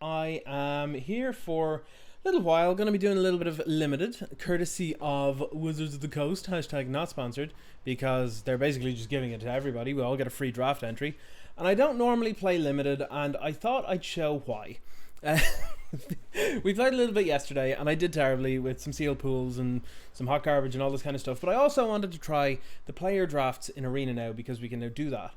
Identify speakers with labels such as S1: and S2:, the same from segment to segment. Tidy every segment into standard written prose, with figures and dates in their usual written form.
S1: I am here for a little while. Going to be doing a little bit of limited, courtesy of Wizards of the Coast, hashtag not sponsored, because they're basically just giving it to everybody. We all get a free draft entry. And I don't normally play limited, and I thought I'd show why. We played a little bit yesterday, and I did terribly with some seal pools and some hot garbage and all this kind of stuff. But I also wanted to try the player drafts in Arena now, because we can now do that.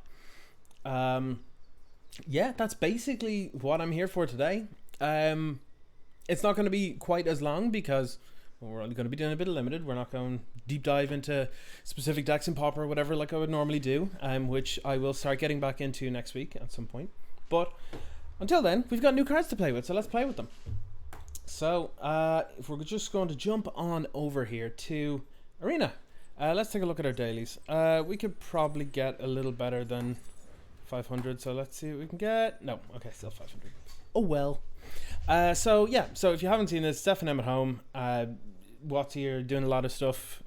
S1: Yeah, that's basically what I'm here for today. It's not going to be quite as long because we're only going to be doing a bit of limited. We're not going deep dive into specific decks in Pauper or whatever like I would normally do, which I will start getting back into next week at some point. But until then, we've got new cards to play with, so let's play with them. So if we're just going to jump on over here to Arena, let's take a look at our dailies. We could probably get a little better than 500, so let's see what we can get. No, okay, still 500. Oh well. So yeah, so if you haven't seen this, Steph and Em at home, Watts here doing a lot of stuff,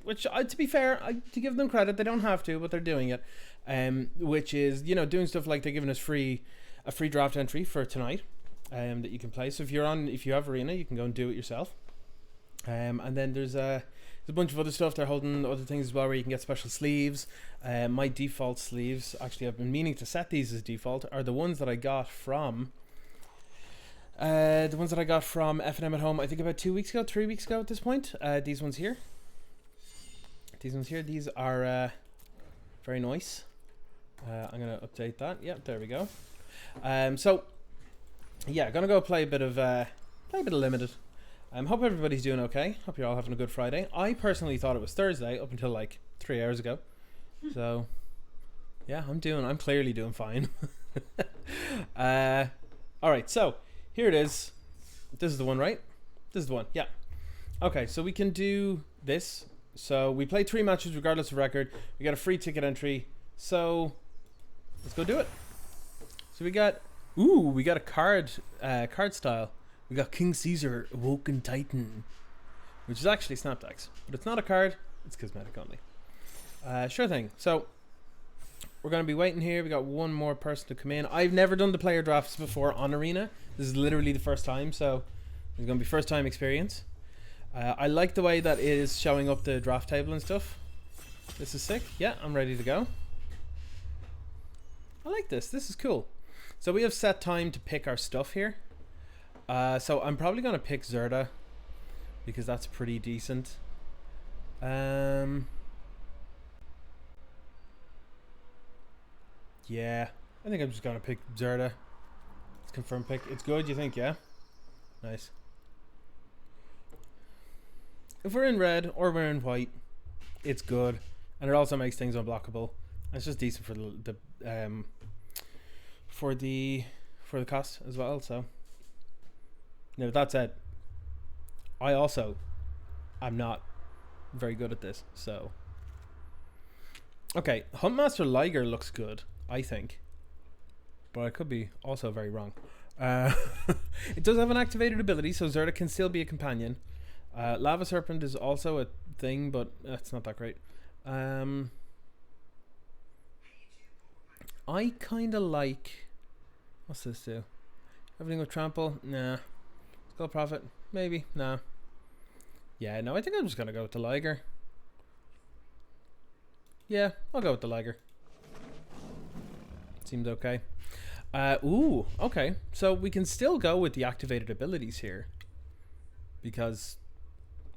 S1: which to be fair, to give them credit, they don't have to, but they're doing it. Which is, you know, doing stuff like they're giving us a free draft entry for tonight, that you can play. So if you have Arena, you can go and do it yourself. And then there's a bunch of other stuff. They're holding other things as well, where you can get special sleeves. My default sleeves, actually, I've been meaning to set these as default, are the ones that I got from F&M at home, I think about 3 weeks ago at this point. These ones here. These are very nice. I'm going to update that. Yeah, there we go. So yeah, gonna go play a bit of limited. Hope everybody's doing okay. Hope you're all having a good Friday. I personally thought it was Thursday up until like 3 hours ago. So yeah, I'm clearly doing fine. Alright, so here it is. This is the one, right? This is the one, yeah. Okay, so we can do this. So we play 3 matches regardless of record. We got a free ticket entry. So let's go do it. So we got a card style. We got King Caesar, Awoken Titan, which is actually Snap Decks, but it's not a card, it's cosmetic only. Sure thing. So we're going to be waiting here. We got one more person to come in. I've never done the player drafts before on Arena. This is literally the first time, so it's going to be first time experience. I like the way that it is showing up the draft table and stuff. This is sick. Yeah, I'm ready to go. I like this. This is cool. So we have set time to pick our stuff here. So I'm probably going to pick Zerda, because that's pretty decent. Yeah, I think I'm just going to pick Zerda. Let's confirm pick. It's good, you think, yeah? Nice. If we're in red or we're in white, it's good. And it also makes things unblockable. And it's just decent for the cost as well. So now, with that said, I also am not very good at this. So okay, Huntmaster Liger looks good, I think, but I could be also very wrong. It does have an activated ability, so Zerda can still be a companion. Lava Serpent is also a thing, but it's not that great. I kind of like... What's this do? Everything with Trample? Nah. Skull Prophet? Maybe? Nah. Yeah, no, I think I'm just going to go with the Liger. Yeah, I'll go with the Liger. Seemed okay. Ooh, okay. So we can still go with the activated abilities here. Because...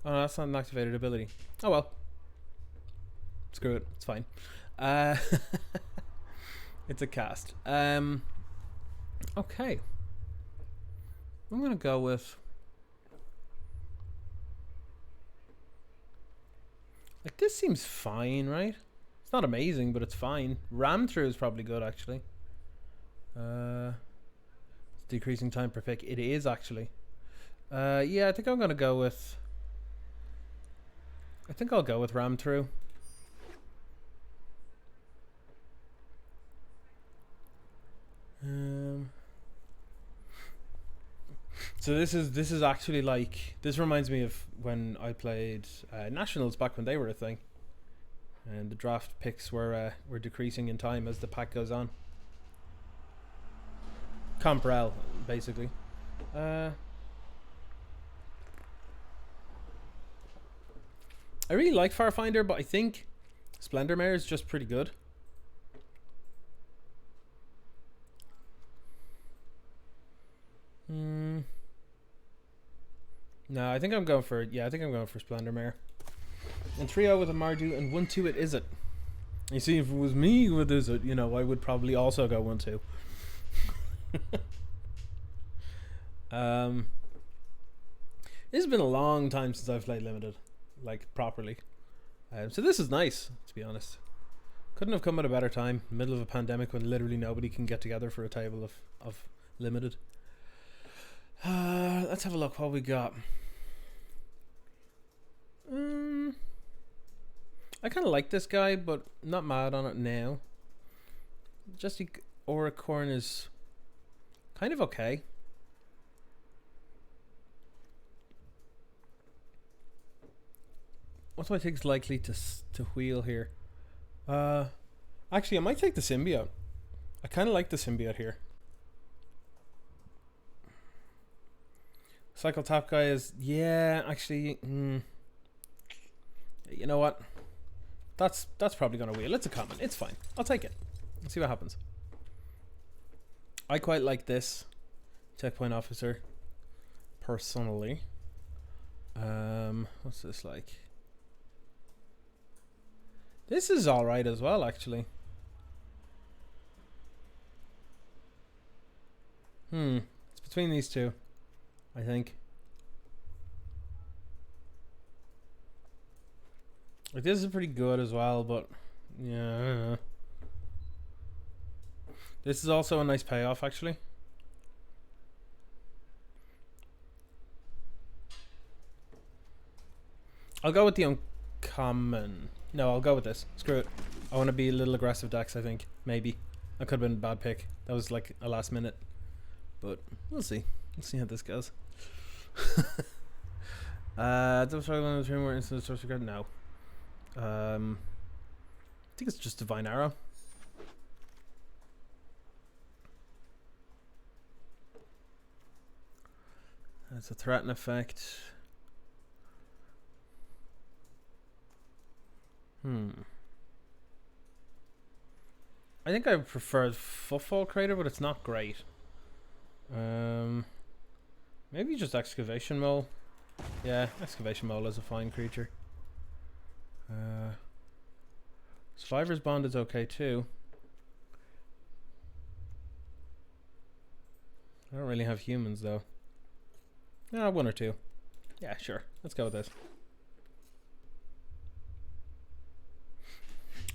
S1: Oh, no, that's not an activated ability. Oh, well. Screw it. It's fine. It's a cast. Okay. I'm going to go with... Like, this seems fine, right? It's not amazing, but it's fine. Ram through is probably good, actually. It's decreasing time per pick. It is, actually. Yeah, I think I'm going to go with... I think I'll go with Ram through. So this is actually like, this reminds me of when I played Nationals back when they were a thing, and the draft picks were decreasing in time as the pack goes on. Comprel, basically. I really like Farfinder, but I think Splendor Mare is just pretty good. No, I think I'm going for Splendor Mare. And 3-0 with a Mardu, and 1-2 it is it. You see, if it was me with is it, you know, I would probably also go 1-2. This has been a long time since I've played Limited, like properly. So this is nice, to be honest. Couldn't have come at a better time, middle of a pandemic when literally nobody can get together for a table of Limited. Let's have a look what we got. I kind of like this guy, but not mad on it now. Just Auricorn is kind of okay. What do I think is likely to wheel here? Actually, I might take the Symbiote. I kind of like the Symbiote here. Cycle Tap guy is, yeah, actually, you know what? That's probably gonna wheel. It's a common. It's fine. I'll take it. Let's see what happens. I quite like this checkpoint officer personally. What's this like? This is all right as well, actually. It's between these two, I think. Like, this is pretty good as well, but yeah, I don't know. This is also a nice payoff, actually. I'll go with the uncommon. No, I'll go with this. Screw it. I want to be a little aggressive Dex, I think. Maybe. That could have been a bad pick. That was like a last minute. But we'll see. We'll see how this goes. Double struggle on the dream where instant source regard? No. I think it's just Divine Arrow. That's a threaten effect. I think I prefer Footfall Crater, but it's not great. Maybe just Excavation Mole. Yeah, Excavation Mole is a fine creature. Survivor's Bond is okay too. I don't really have humans though. One or two. Yeah, sure. Let's go with this.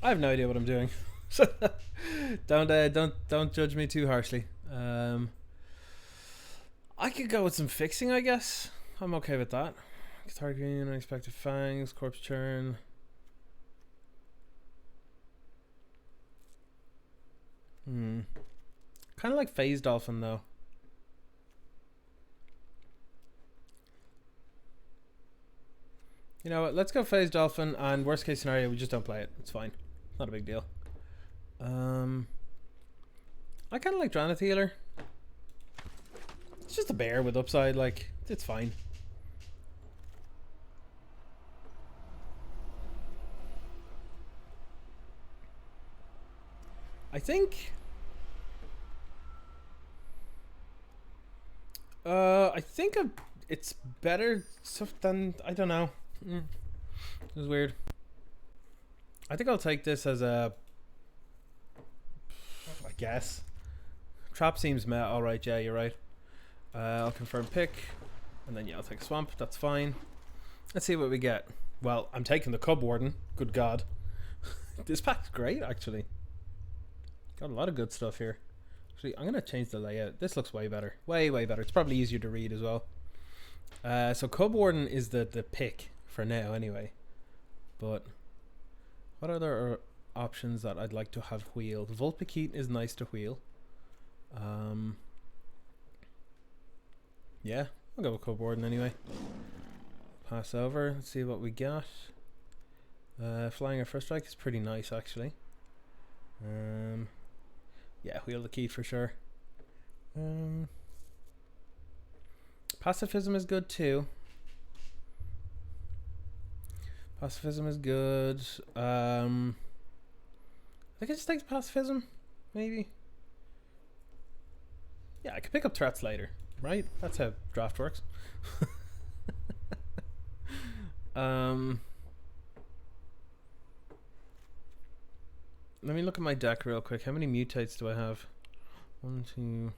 S1: I have no idea what I'm doing. Don't judge me too harshly. I could go with some fixing, I guess. I'm okay with that. Cathartic Union, Unexpected Fangs, Corpse Churn. Kind of like Phase Dolphin though. You know what? Let's go Phase Dolphin, and worst case scenario, we just don't play it. It's fine. Not a big deal. I kind of like Drannith Healer. It's just a bear with upside, like, it's fine. I think it's better stuff than, I don't know. It was weird. I think I'll take this as a, I guess. Trap seems met. Alright, yeah, you're right. I'll confirm pick. And then, yeah, I'll take Swamp. That's fine. Let's see what we get. Well, I'm taking the Cub Warden. Good God. This pack's great, actually. Got a lot of good stuff here. Actually, I'm going to change the layout. This looks way better. Way, way better. It's probably easier to read as well. So Cub Warden is the pick for now, anyway. But what other options that I'd like to have wheeled? Vulpikeet is nice to wheel. Yeah, I'll go with Cub Warden anyway. Pass over. Let's see what we got. Flying or First Strike is pretty nice, actually. Yeah, wheel the key for sure. Pacifism is good too. Pacifism is good. I think I just take pacifism, maybe. Yeah, I could pick up threats later, right? That's how draft works. Let me look at my deck real quick. How many mutates do I have? 1, 2.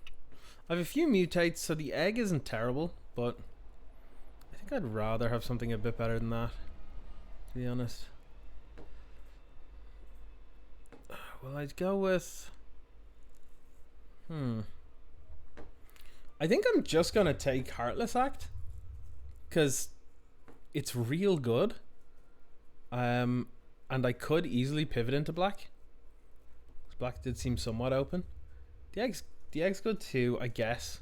S1: I have a few mutates, so the egg isn't terrible, but I think I'd rather have something a bit better than that, to be honest. Well, I'd go with... I think I'm just going to take Heartless Act, because it's real good. And I could easily pivot into black. Black did seem somewhat open. The egg's good too, I guess.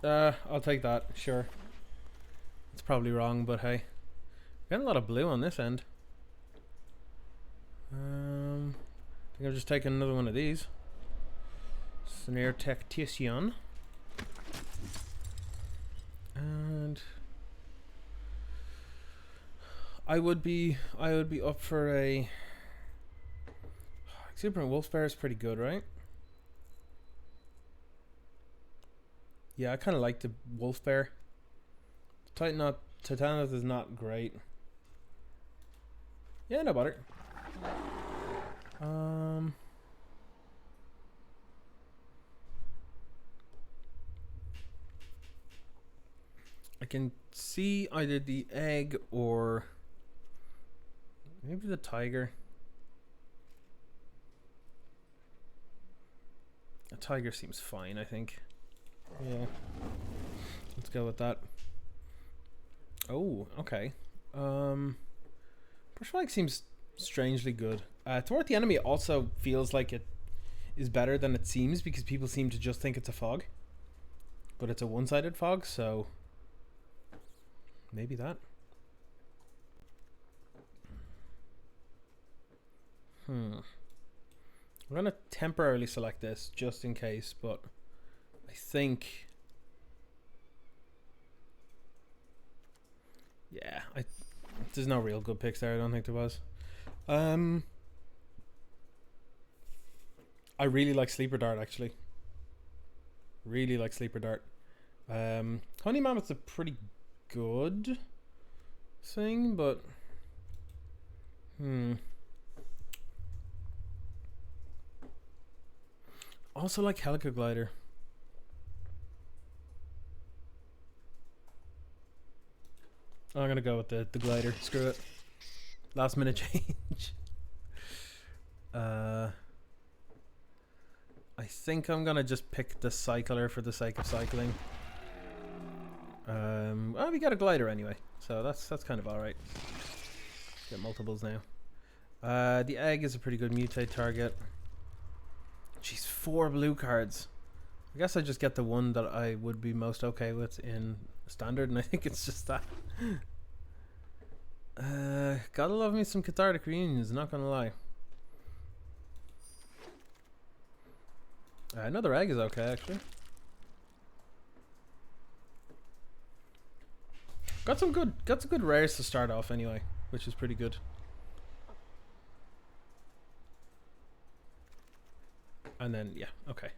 S1: I'll take that, sure. It's probably wrong, but hey. Getting a lot of blue on this end. I think I'll just take another one of these. Snare Tactician. And I would be up for a Exuberant Wolf Bear is pretty good, right? Yeah, I kind of like the Wolf Bear. Titanoth is not great. Yeah, no bother. I can see either the egg or maybe the tiger. A tiger seems fine, I think. Yeah. Let's go with that. Oh, okay. Brush Flag seems strangely good. Thwart the Enemy also feels like it is better than it seems because people seem to just think it's a fog. But it's a one-sided fog, so maybe that. I'm gonna temporarily select this just in case, but I think yeah, there's no real good picks there. I don't think there was. I really like Sleeper Dart, actually. Really like Sleeper Dart. Honey Mammoth's a pretty good thing, but also like Helica Glider. I'm gonna go with the glider. Screw it. Last minute change. I think I'm gonna just pick the cycler for the sake of cycling. Well, we got a glider anyway, so that's kind of alright. Get multiples now. The egg is a pretty good mutate target. Jeez, 4 blue cards. I guess I just get the one that I would be most okay with in standard, and I think it's just that. Gotta love me some Cathartic Reunions, not gonna lie. Another egg is okay, actually. Got some good rares to start off anyway, which is pretty good. And then yeah, okay.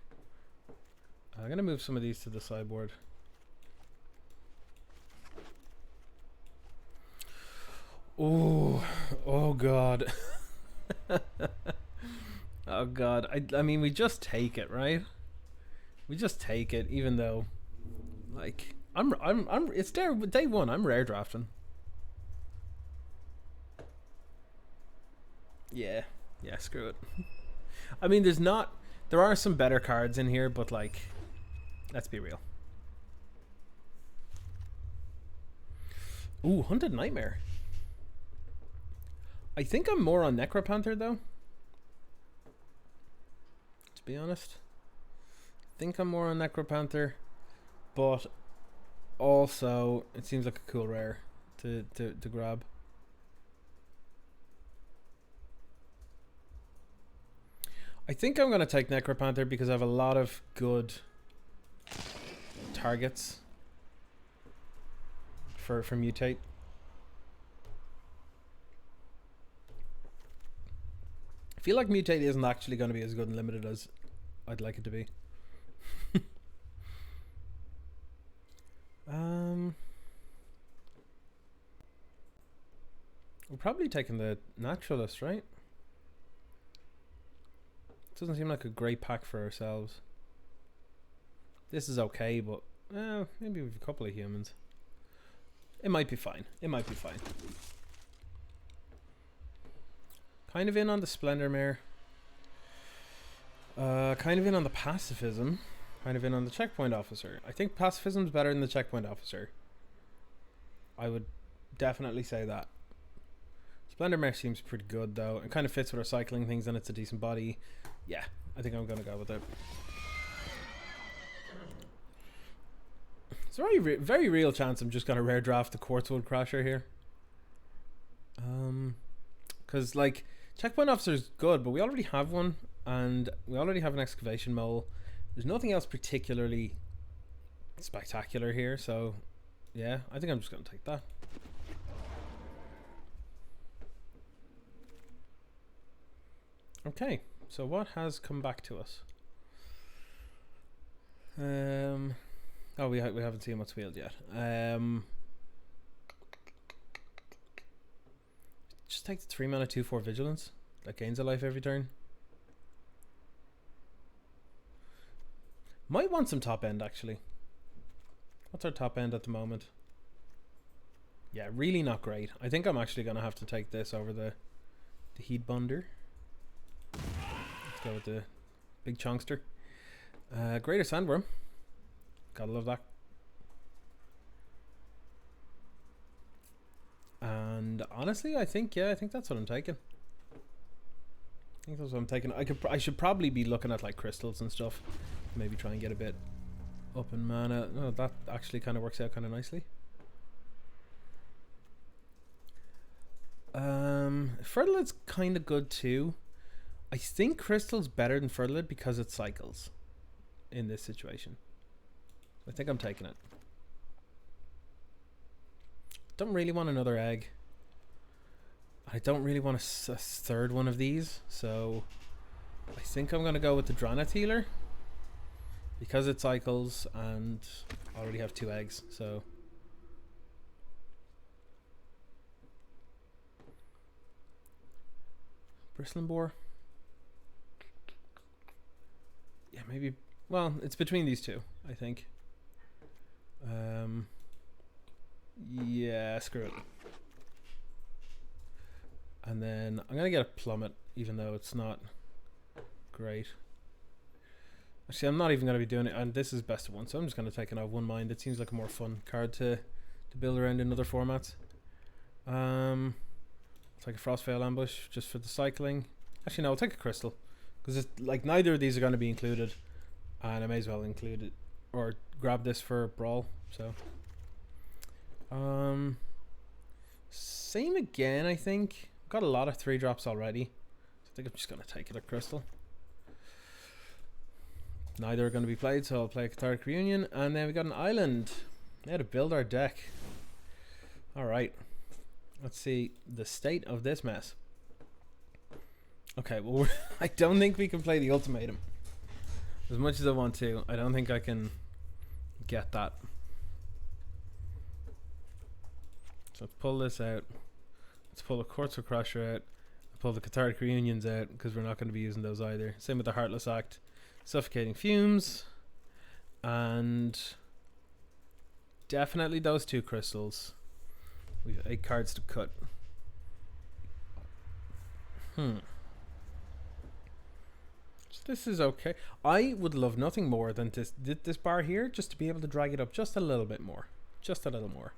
S1: I'm gonna move some of these to the sideboard. Oh god. Oh god. I mean, we just take it, right? We just take it, even though, like, it's there day one. I'm rare drafting. Yeah, screw it. I mean, there are some better cards in here, but like, let's be real. Ooh, Hunted Nightmare. I think I'm more on Necropanther though. To be honest, I think I'm more on Necropanther, but also it seems like a cool rare to grab. I think I'm going to take Necropanther because I have a lot of good targets for mutate. I feel like mutate isn't actually going to be as good and limited as I'd like it to be. We're probably taking the naturalist, right? Doesn't seem like a great pack for ourselves. This is okay, but maybe with a couple of humans. It might be fine. It might be fine. Kind of in on the Splendor Mare. Kind of in on the Pacifism. Kind of in on the Checkpoint Officer. I think Pacifism's better than the Checkpoint Officer. I would definitely say that. Splendor Mare seems pretty good though. It kind of fits with our cycling things and it's a decent body. Yeah, I think I'm going to go with it. It's a very real chance I'm just going to rare draft the Quartzwood Crasher here. Because like Checkpoint Officer is good, but we already have one and we already have an Excavation Mole. There's nothing else particularly spectacular here, so yeah, I think I'm just going to take that. Okay, so what has come back to us? Oh, we haven't seen what's wheeled yet. Just take the 3 mana 2/4 vigilance. That gains a life every turn. Might want some top end actually. What's our top end at the moment? Yeah, really not great. I think I'm actually gonna have to take this over the Heat Bunder. Let's go with the big chunkster. Greater Sandworm. Gotta love that. And honestly, I think that's what I'm taking. I think that's what I'm taking. I should probably be looking at like crystals and stuff. Maybe try and get a bit up in mana. No, that actually kind of works out kind of nicely. Fertilid's kind of good too. I think crystal's better than Fertilid because it cycles in this situation. I think I'm taking it. Don't really want another egg. I don't really want a third one of these, so I think I'm gonna go with the Draneth Healer because it cycles and I already have 2 eggs, so Bristling Boar. Yeah, maybe. Well, it's between these two, I think. Yeah, screw it. And then I'm gonna get a Plummet, even though it's not great. Actually, I'm not even gonna be doing it, and this is best of 1, so I'm just gonna take it out of 1 mind. It seems like a more fun card to build around in other formats. I'll take a Frostveil Ambush just for the cycling. Actually, no, I'll take a Crystal because it's like neither of these are gonna be included, and I may as well include it or grab this for Brawl. So, same again. I think got a lot of 3-drops already. So I think I'm just gonna take it a Crystal. Neither are going to be played, so I'll play a Cathartic Reunion, and then we got an island. Yeah, to build our deck. Alright. Let's see the state of this mess. Okay, well, I don't think we can play the Ultimatum. As much as I want to, I don't think I can get that. So let's pull this out. Let's pull the Quartz Crusher out. Pull the Cathartic Reunions out, because we're not going to be using those either. Same with the Heartless Act. Suffocating Fumes, and definitely those 2 crystals. We have 8 cards to cut. So this is okay. I would love nothing more than this bar here, just to be able to drag it up just a little bit more. Just a little more.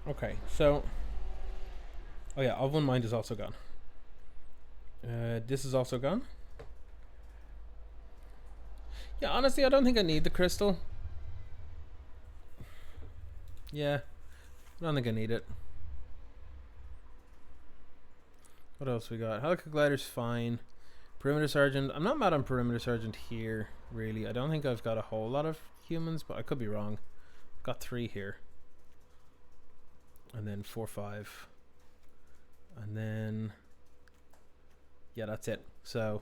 S1: Okay, so oh yeah, Of One Mind is also gone. This is also gone. Yeah, honestly, I don't think I need the crystal. Yeah, I don't think I need it. What else we got? Helica Glider's fine. Perimeter Sergeant. I'm not mad on Perimeter Sergeant here, really. I don't think I've got a whole lot of humans, but I could be wrong. I've got 3 here. And then 4, 5. And then... yeah, that's it. So...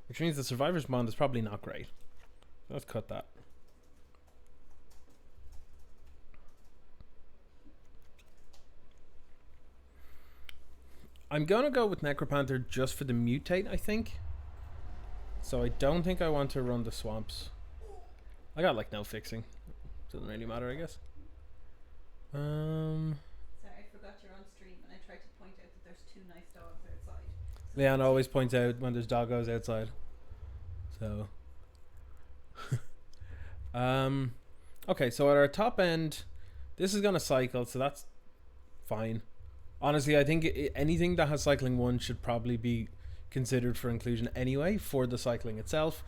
S1: which means the Survivor's Bond is probably not great. Let's cut that. I'm gonna go with Necropanther just for the mutate, I think. So I don't think I want to run the swamps. I got like no fixing. Doesn't really matter, I guess.
S2: Sorry, I forgot you're on stream and I tried to point out that there's 2 nice dogs outside. So
S1: Leanne always points out when there's doggos outside. So okay, so at our top end, this is gonna cycle, so that's fine. Honestly, I think anything that has cycling 1 should probably be considered for inclusion anyway for the cycling itself.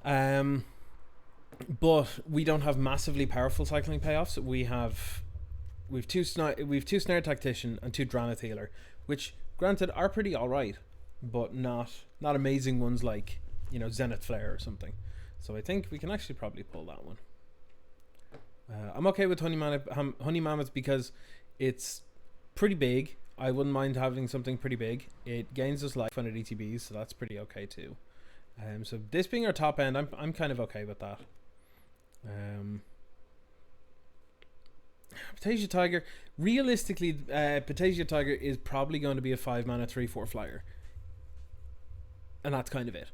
S1: But we don't have massively powerful cycling payoffs. We've two snare tactician and 2 Dranith healer, which granted are pretty alright, but not amazing ones like, you know, Zenith Flare or something. So I think we can actually probably pull that one. I'm okay with Honey Mammoth because it's pretty big. I wouldn't mind having something pretty big. It gains us life when it ETBs, so that's pretty okay too. So this being our top end, I'm kind of okay with that. Potasia Tiger. Realistically, Potasia Tiger is probably going to be a 5-mana 3/4 flyer, and that's kind of it.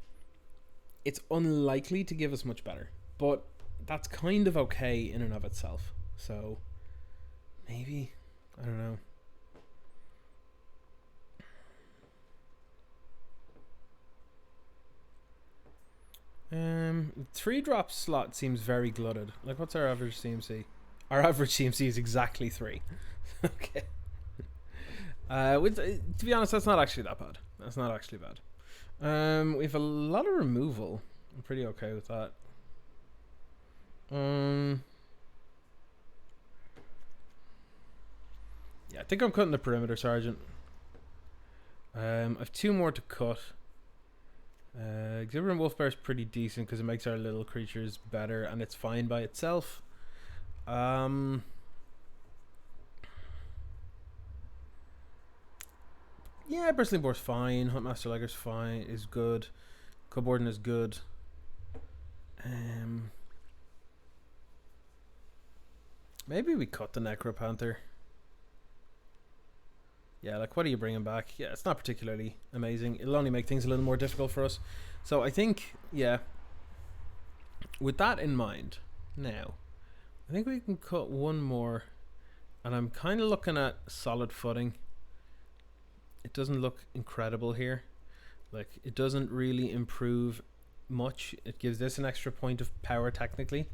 S1: It's unlikely to give us much better, but that's kind of okay in and of itself. So maybe, I don't know. 3-drop slot seems very glutted. Like, what's our average CMC? Our average CMC is exactly 3. Okay. To be honest, that's not actually that bad. That's not actually bad. We have a lot of removal. I'm pretty okay with that. Yeah, I think I'm cutting the Perimeter Sergeant. I have 2 more to cut. Exhibitor and Wolfbear is pretty decent because it makes our little creatures better, and it's fine by itself. Yeah, Bristling Boar's fine. Huntmaster Liger's fine. Is good. Cubwarden is good. Maybe we cut the Necropanther. Yeah, like, what are you bringing back? Yeah, it's not particularly amazing. It'll only make things a little more difficult for us. So I think, yeah, with that in mind, now, I think we can cut 1 more. And I'm kind of looking at Solid Footing. It doesn't look incredible here. Like, it doesn't really improve much. It gives this an extra point of power, technically.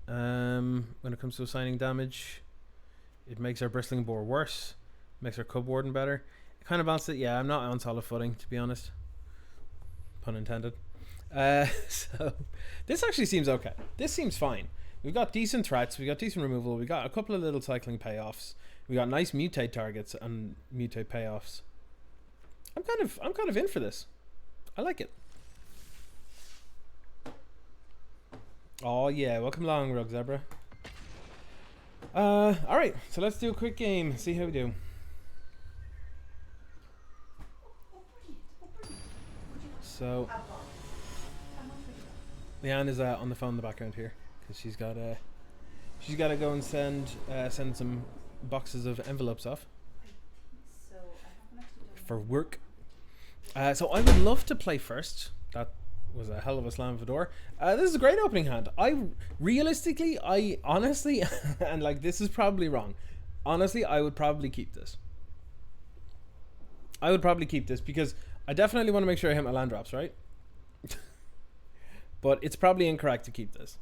S1: When it comes to assigning damage, it makes our Bristling Boar worse. Makes our Cubwarden better. It kind of balances it. Yeah, I'm not on solid footing, to be honest. Pun intended. So this actually seems okay. This seems fine. We've got decent threats. We got decent removal. We got a couple of little cycling payoffs. We got nice mutate targets and mutate payoffs. I'm kind of in for this. I like it. Oh yeah, welcome along, Rogue Zebra. All right, so let's do a quick game. See how we do. So, Leanne is on the phone in the background here because she's got to go and send some boxes of envelopes off for work. So I would love to play first. That was a hell of a slam of a door. This is a great opening hand. I honestly, and like, this is probably wrong. Honestly, I would probably keep this. I would probably keep this because I definitely want to make sure I hit my land drops, right? But it's probably incorrect to keep this.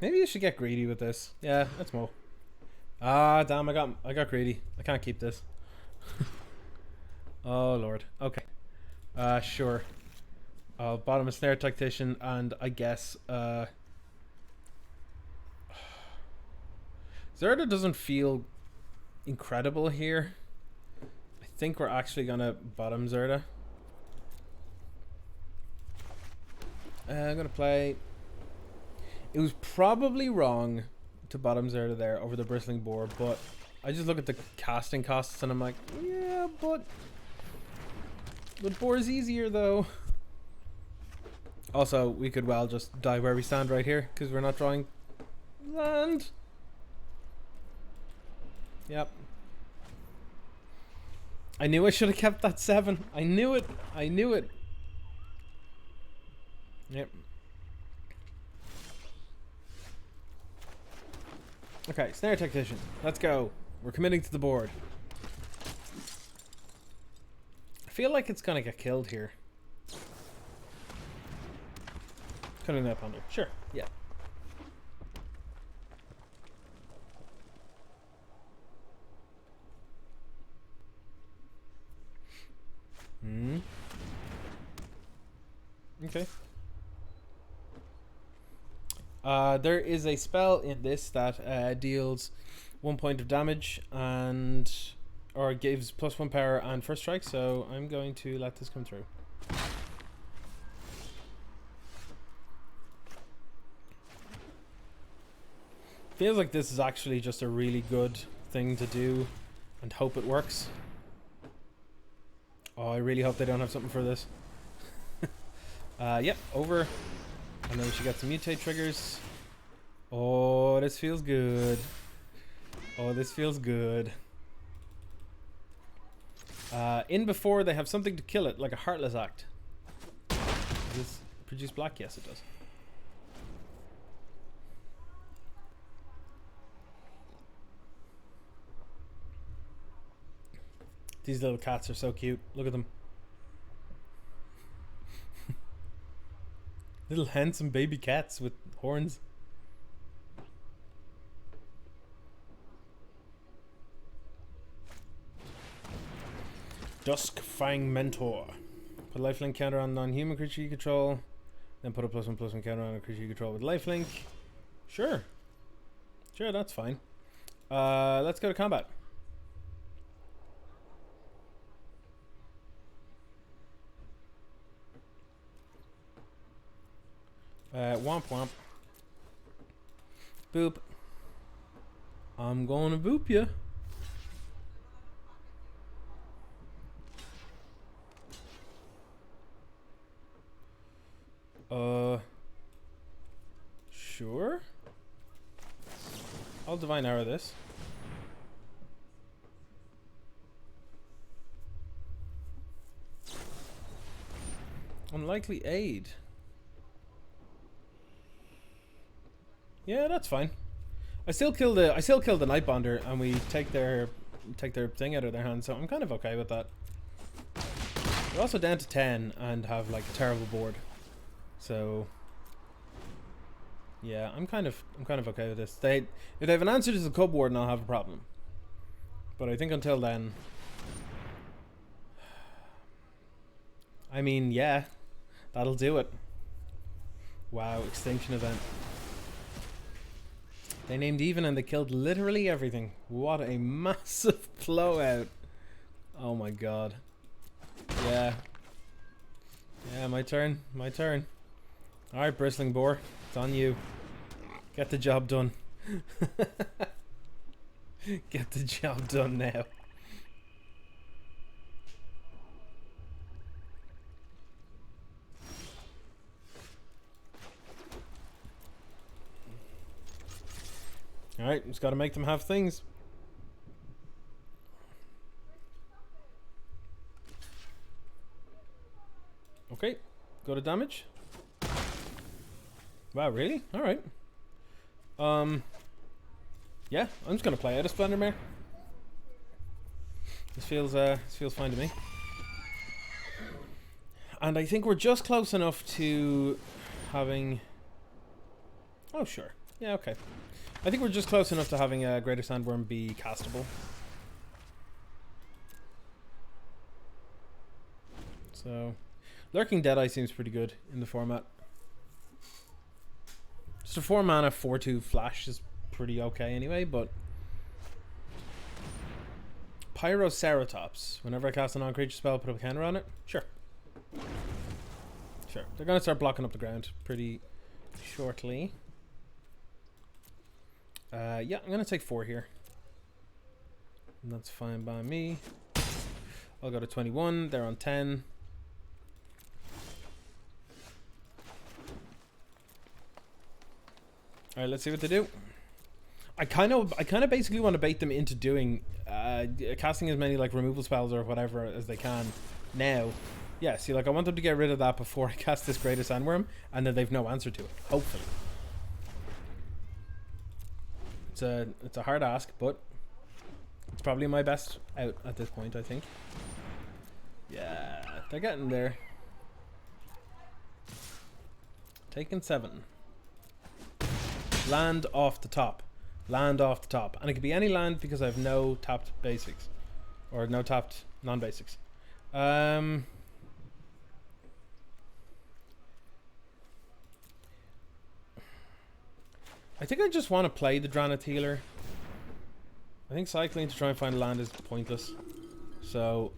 S1: Maybe you should get greedy with this. Yeah, that's more. Ah, damn! I got greedy. I can't keep this. Oh lord. Okay. Sure. I'll bottom a snare tactician, and I guess Zerda doesn't feel incredible here. I think we're actually gonna bottom Zerda. I'm gonna play. It was probably wrong to bottom Zerda there over the bristling boar, but I just look at the casting costs and I'm like, yeah, but boar is easier though. Also, we could well just die where we stand right here because we're not drawing land. Yep. I knew I should have kept that 7. I knew it. I knew it. Yep. Okay, snare technician. Let's go. We're committing to the board. I feel like it's gonna get killed here. Cutting that ponder. Sure. Yeah. Hmm. Okay. There is a spell in this that deals 1 point of damage and or gives +1 power and first strike, so I'm going to let this come through. Feels like this is actually just a really good thing to do and hope it works. Oh, I really hope they don't have something for this. Yep, over. And then we should get some mutate triggers. Oh, this feels good. Oh, this feels good. In before they have something to kill it, like a Heartless Act. Does this produce black? Yes, it does. These little cats are so cute. Look at them. Little handsome baby cats with horns. Dusk Fang Mentor. Put lifelink counter on non-human creature you control. Then put a +1/+1 counter on a creature you control with lifelink. Sure. Sure, that's fine. Let's go to combat. Womp womp. Boop. I'm gonna boop ya. Sure. I'll divine arrow this. Unlikely aid. Yeah, that's fine. I still kill the Nightbonder and we take their thing out of their hands, so I'm kind of okay with that. We're also down to 10 and have like a terrible board. So yeah, I'm kind of okay with this. If they have an answer to the Cub Warden, I'll have a problem. But I think until then, I mean, yeah, that'll do it. Wow, extinction event. They named even and they killed literally everything. What a massive blowout. Oh my god. Yeah. Yeah, my turn. My turn. Alright, Bristling Boar. It's on you. Get the job done. Get the job done now. Alright, just gotta make them have things. Okay, go to damage. Wow, really? Alright. Yeah, I'm just gonna play out a Splendor Mare. This feels fine to me. And I think we're just close enough to having... Oh, sure. Yeah, okay. I think we're just close enough to having a Greater Sandworm be castable. So, Lurking Deadeye seems pretty good in the format. Just a 4 mana 4/2 flash is pretty okay anyway, but Pyroceratops. Whenever I cast a non-creature spell, put a counter on it. Sure. Sure. They're going to start blocking up the ground pretty shortly. Yeah, I'm going to take 4 here. And that's fine by me. I'll go to 21. They're on 10. All right, let's see what they do. I kind of basically want to bait them into doing casting as many like removal spells or whatever as they can now. Yeah, see, like I want them to get rid of that before I cast this Greater Sandworm, and then they've no answer to it. Hopefully, it's a hard ask, but it's probably my best out at this point, I think. Yeah, they're getting there. Taking 7. Land off the top. Land off the top. And it could be any land because I have no tapped basics. Or no tapped non-basics. I think I just want to play the Drannith Healer. I think cycling to try and find land is pointless. So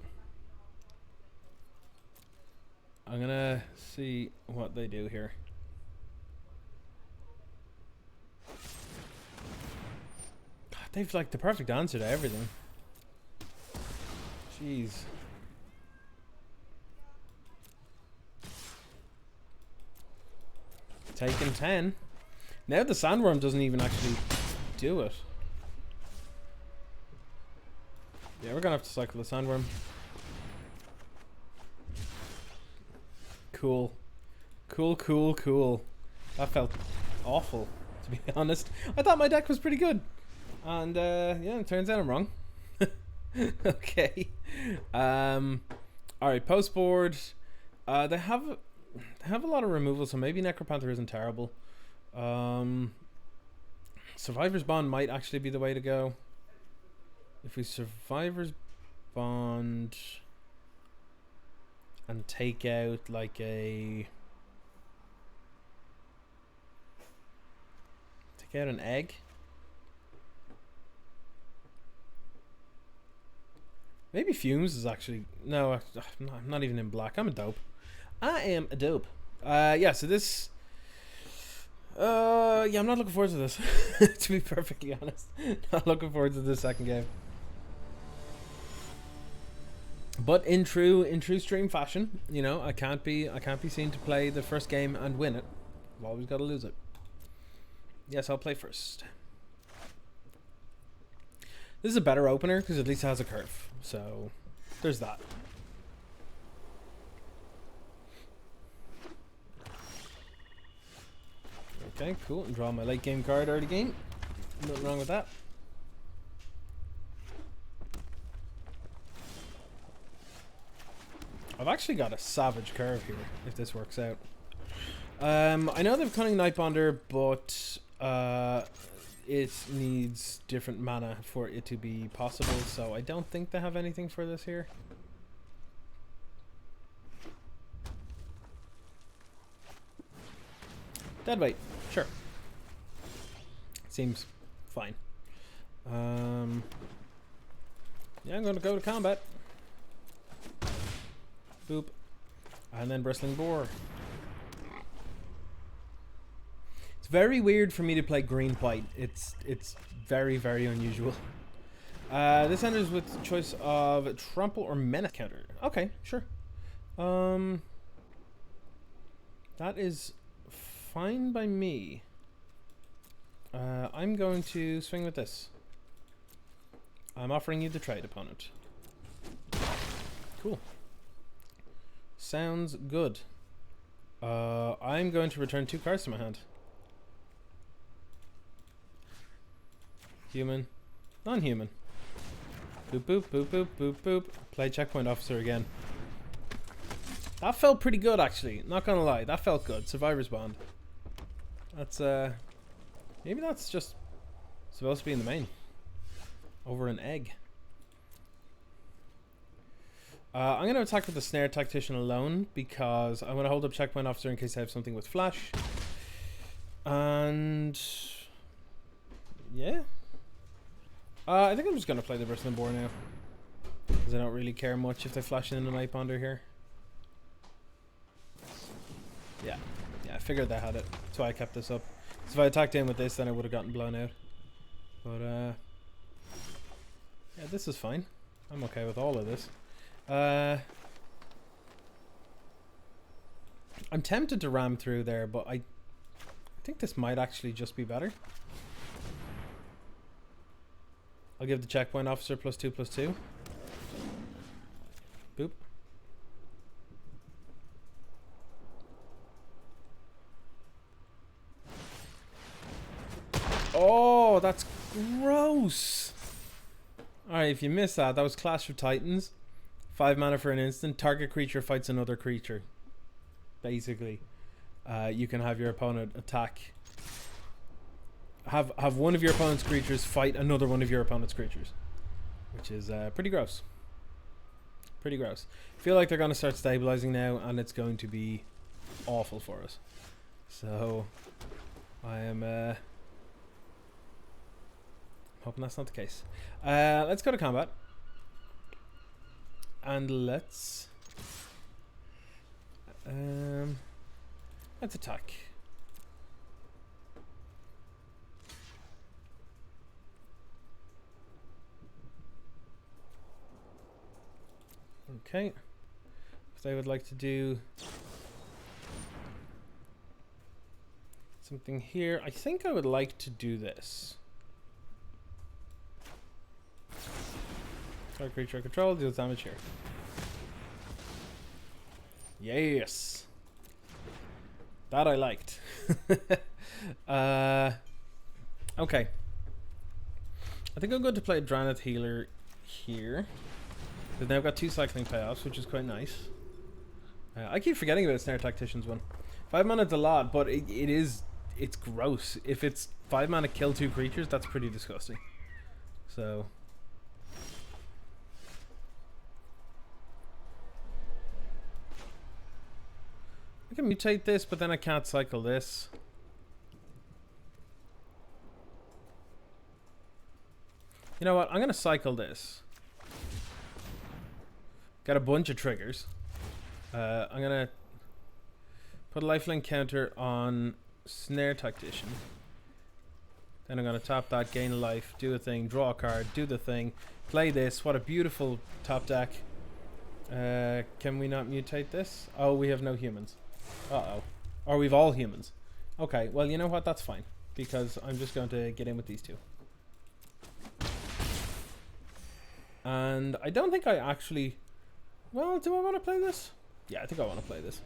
S1: I'm gonna see what they do here. God, they've like the perfect answer to everything. Jeez. Taking 10. Now the Sandworm doesn't even actually do it. Yeah, we're gonna have to cycle the Sandworm. Cool. Cool, cool, cool. That felt awful, to be honest. I thought my deck was pretty good. And, yeah, it turns out I'm wrong. Okay. Alright, post board. They have a lot of removal, so maybe Necropanther isn't terrible. Survivor's Bond might actually be the way to go. If we Survivor's Bond and take out like an egg. Maybe Fumes is actually no. I'm not even in black. I'm a dope. I am a dope. Yeah. So this. Yeah, I'm not looking forward to this. To be perfectly honest, not looking forward to this second game. But in true stream fashion, you know, I can't be seen to play the first game and win it. I've always got to lose it. Yes, I'll play first. This is a better opener because at least it has a curve. So there's that. Okay, cool. And draw my late game card early game. Nothing wrong with that. I've actually got a savage curve here, if this works out. I know they've Cunning Nightbonder, but it needs different mana for it to be possible, so I don't think they have anything for this here. Deadweight, sure. Seems fine. Yeah, I'm going to go to combat. Boop. And then Bristling Boar. It's very weird for me to play green-white. It's very, very unusual. This enters with choice of Trample or Menace counter. Okay, sure. That is fine by me. I'm going to swing with this. I'm offering you the trade, opponent. Cool. Sounds good. I'm going to return 2 cards to my hand. Human. Non-human. Boop, boop, boop, boop, boop, boop. Play Checkpoint Officer again. That felt pretty good, actually. Not gonna lie. That felt good. Survivor's Bond. That's, maybe that's just supposed to be in the main. Over an egg. I'm going to attack with the Snare Tactician alone because I want to hold up Checkpoint Officer in case I have something with Flash. And yeah. I think I'm just going to play the Bristling Boar now. Because I don't really care much if they flash in a Night Ponder here. Yeah. Yeah, I figured they had it. That's why I kept this up. So if I attacked in with this, then I would have gotten blown out. But, yeah, this is fine. I'm okay with all of this. I'm tempted to ram through there, but I think this might actually just be better. I'll give the checkpoint officer +2/+2. Boop. Oh, that's gross. Alright, if you missed that, that was Clash of Titans. 5 mana for an instant. Target creature fights another creature. Basically. You can have your opponent attack. Have one of your opponent's creatures fight another one of your opponent's creatures. Which is pretty gross. Pretty gross. I feel like they're going to start stabilizing now, and it's going to be awful for us. So, I am hoping that's not the case. Let's go to combat. And let's attack. Okay. If they would like to do something here, I think I would like to do this. Target creature I control deals damage here. Yes. That I liked. Okay. I think I'm going to play a Draneth Healer here. They've now got 2 cycling payoffs, which is quite nice. I keep forgetting about Snare Tactician's one. 5 mana is a lot, but it's gross. If it's 5 mana kill 2 creatures, that's pretty disgusting. So I can mutate this, but then I can't cycle this. You know what? I'm gonna cycle this. Got a bunch of triggers. I'm gonna put a lifelink counter on Snare Tactician. Then I'm gonna tap that, gain a life, do a thing, draw a card, do the thing, play this. What a beautiful top deck. Can we not mutate this? Oh, we have no humans. Uh-oh. Or we've all humans. Okay, well, you know what? That's fine. Because I'm just going to get in with these two. And I don't think I actually... Well, do I want to play this? Yeah, I think I want to play this.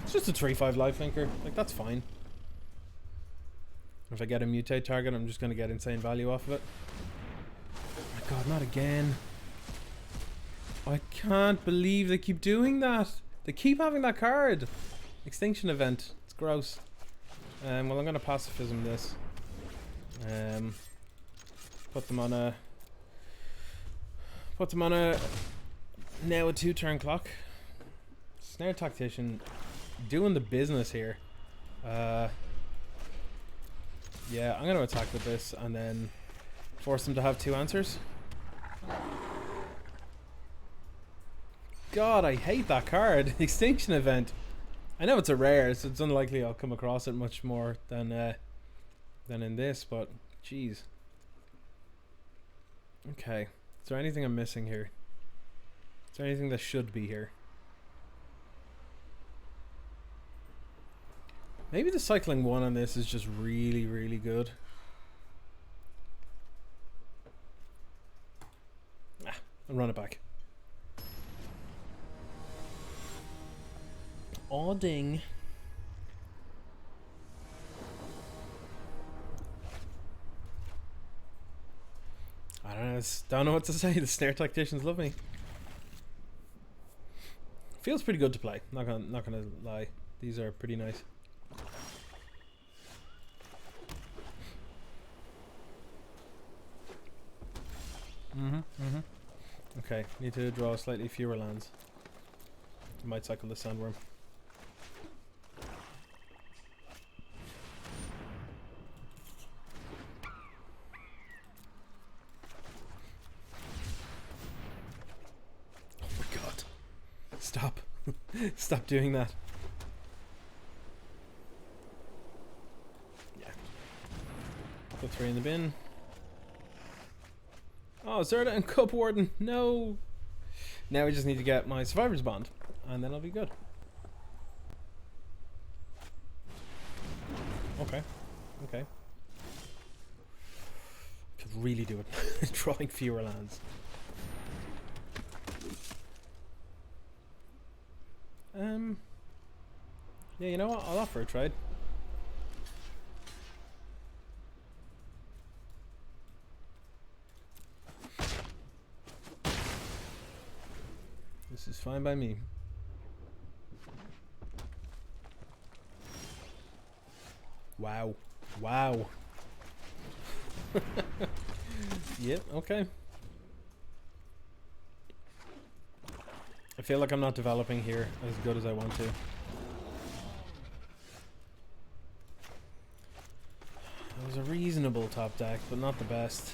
S1: It's just a 3/5 lifelinker. Like, that's fine. If I get a mutate target, I'm just going to get insane value off of it. Oh my god, not again. I can't believe they keep doing that. They keep having that card. Extinction event. It's gross. Well, I'm going to pacifism this. Put them on a now a 2-turn clock. Snare Tactician doing the business here. Yeah, I'm going to attack with this and then force them to have 2 answers. God, I hate that card. Extinction event. I know it's a rare, so it's unlikely I'll come across it much more than in this, but jeez. Okay. Is there anything I'm missing here? Is there anything that should be here? Maybe the cycling 1 on this is just really, really good. I'll run it back. Aw, ding. I don't know what to say. The Snare Tacticians love me. Feels pretty good to play. Not gonna lie. These are pretty nice. Okay, need to draw slightly fewer lands. I might cycle the Sandworm. Stop doing that. Yeah. Put 3 in the bin. Oh, Zerda and Cup Warden. No. Now we just need to get my Survivor's Bond, and then I'll be good. Okay. Okay. Could really do it. Drawing fewer lands. Yeah, you know what? I'll offer a trade. This is fine by me. Wow. Wow. Yep, okay. I feel like I'm not developing here as good as I want to. It was a reasonable top deck, but not the best.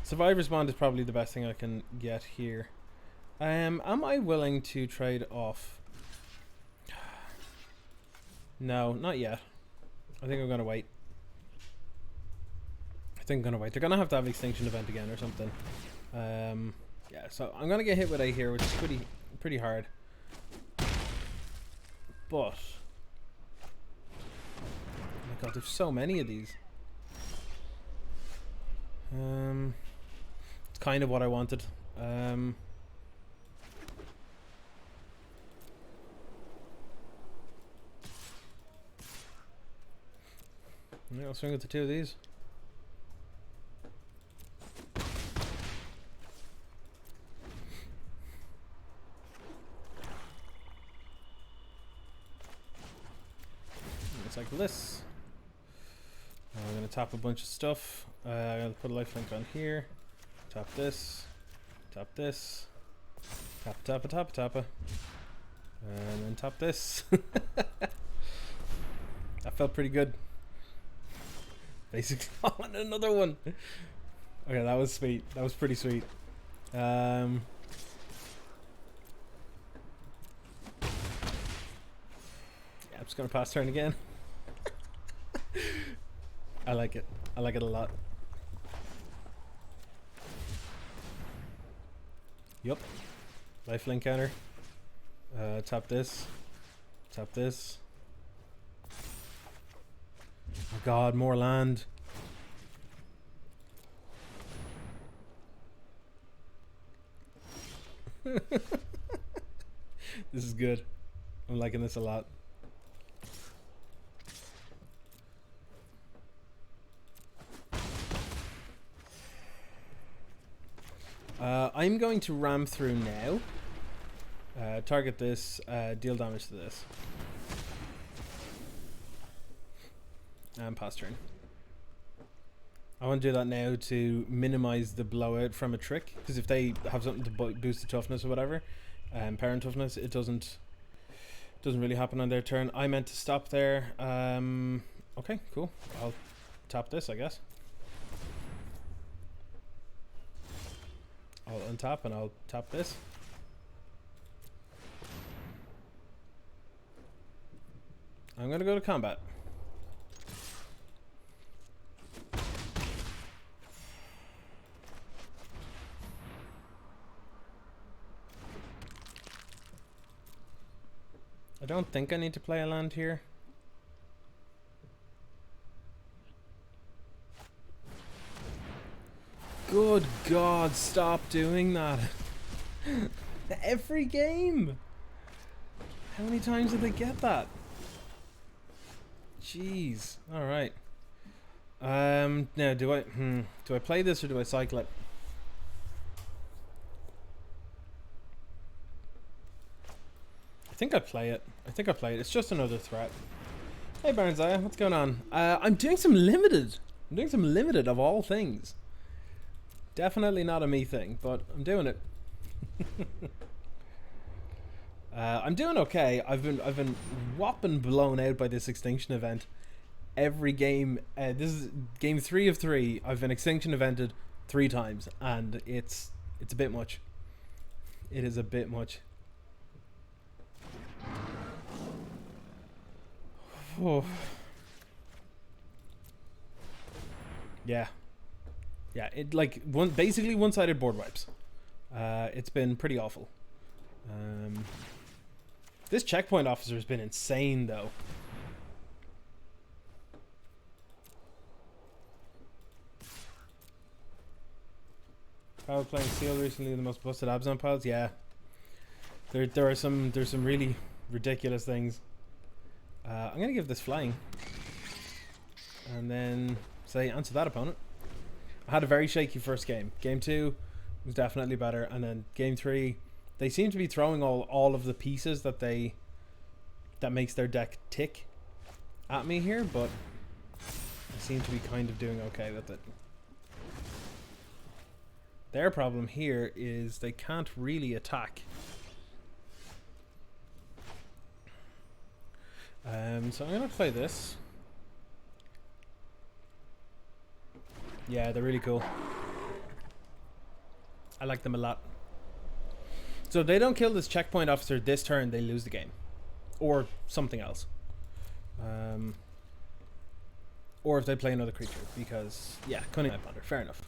S1: Survivor's Bond is probably the best thing I can get here. Am I willing to trade off? No, not yet. I think I'm gonna wait. They're gonna have to have Extinction Event again or something. Yeah, so I'm gonna get hit with A here, which is pretty hard. But oh my god, there's so many of these. It's kind of what I wanted. Yeah, I'll swing with the 2 of these. It's like this. I'm going to tap a bunch of stuff. I'm going to put a lifelink on here. Tap this. Tap this. Tap, tap, tap, tap. And then tap this. That felt pretty good. Basically, oh, and another one. Okay, that was sweet. That was pretty sweet. Yeah, I'm just gonna pass turn again. I like it. I like it a lot. Yup. Lifelink counter. Tap this. Tap this. Oh god, more land. This is good. I'm liking this a lot. I'm going to ram through now. Target this, deal damage to this. And pass turn. I want to do that now to minimize the blowout from a trick, because if they have something to boost the toughness or whatever, parent toughness, it doesn't really happen on their turn. I meant to stop there. Okay, cool. I'll tap this, I guess. I'll untap and I'll tap this. I'm gonna go to combat. I don't think I need to play a land here. Good God, stop doing that. Every game. How many times did they get that? Jeez. All right. Now do I play this or do I cycle it? I think I play it. It's just another threat. Hey Barnzaya, what's going on? I'm doing some limited. Of all things. Definitely not a me thing, but I'm doing it. I'm doing okay. I've been whopping blown out by this extinction event. Every game, this is game 3 of 3. I've been extinction evented 3 times, and it's a bit much. It is a bit much. Oh. Yeah. Yeah, it like basically one-sided board wipes. It's been pretty awful. This checkpoint officer has been insane though. I was playing Seal recently, the most busted abs on piles. Yeah, there's some really ridiculous things. I'm gonna give this flying, and then say answer that opponent. I had a very shaky first game. Game 2 was definitely better, and then game 3, they seem to be throwing all of the pieces that makes their deck tick at me here, but I seem to be kind of doing okay with it. Their problem here is they can't really attack. So I'm gonna play this. Yeah, they're really cool. I like them a lot. So if they don't kill this checkpoint officer this turn, they lose the game. Or something else. Or if they play another creature, because yeah, Cunning Night Ponder, fair enough.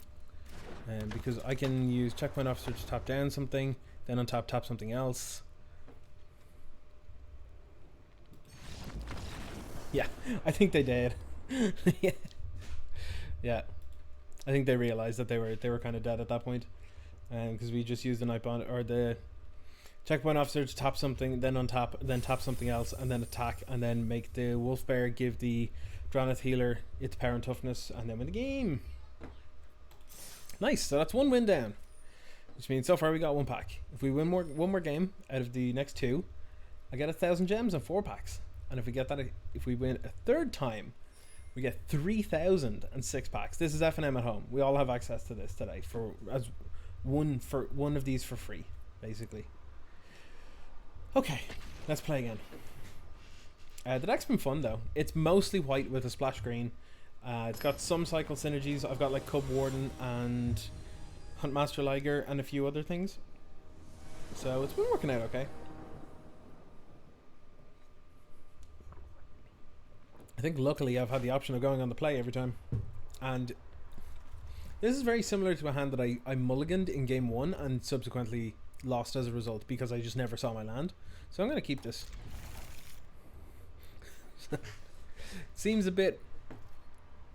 S1: Because I can use checkpoint officer to top down something, then on top something else. Yeah, I think they did. Yeah. Yeah, I think they realized that they were kind of dead at that point, because we just used the Night Bond or the checkpoint officer to top something, then on top, then top something else, and then attack, and then make the Wolf Bear give the Draneth healer its power and toughness, and then win the game. Nice. So that's 1 win down, which means so far we got 1 pack. If we win one more game out of the next 2, I get 1,000 gems and 4 packs. And if we get that, if we win a 3rd time, we get 3,006 packs. This is F&M at home. We all have access to this today for one of these for free, basically. Okay, let's play again. The deck's been fun though. It's mostly white with a splash green. It's got some cycle synergies. I've got like Cub Warden and Huntmaster Liger and a few other things. So it's been working out okay. I think luckily I've had the option of going on the play every time. And this is very similar to a hand that I mulliganed in game 1 and subsequently lost as a result because I just never saw my land. So I'm going to keep this. Seems a bit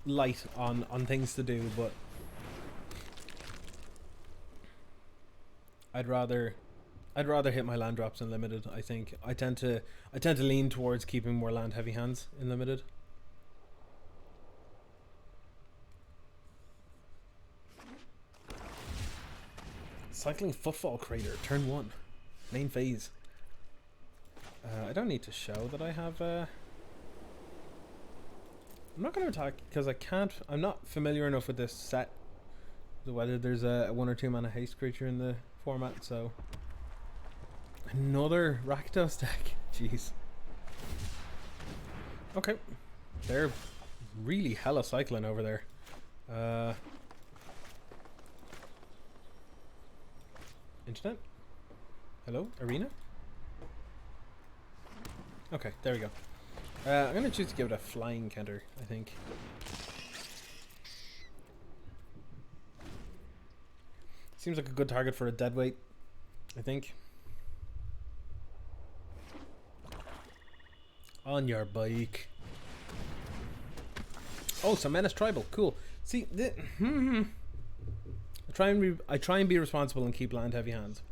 S1: light on things to do, but I'd rather hit my land drops in limited. I think I tend to lean towards keeping more land heavy hands in limited. Cycling Footfall Crater, turn 1, main phase. I don't need to show that I have. I'm not going to attack because I can't. I'm not familiar enough with this set, whether there's a 1 or 2 mana haste creature in the format. So another Rakdos deck. Jeez. Okay, they're really hella cycling over there. Internet? Hello? Arena? Okay, there we go. I'm going to choose to give it a flying counter, I think. Seems like a good target for a deadweight, I think. On your bike. Oh, some Menace Tribal. Cool. See, I try and be responsible and keep land heavy hands.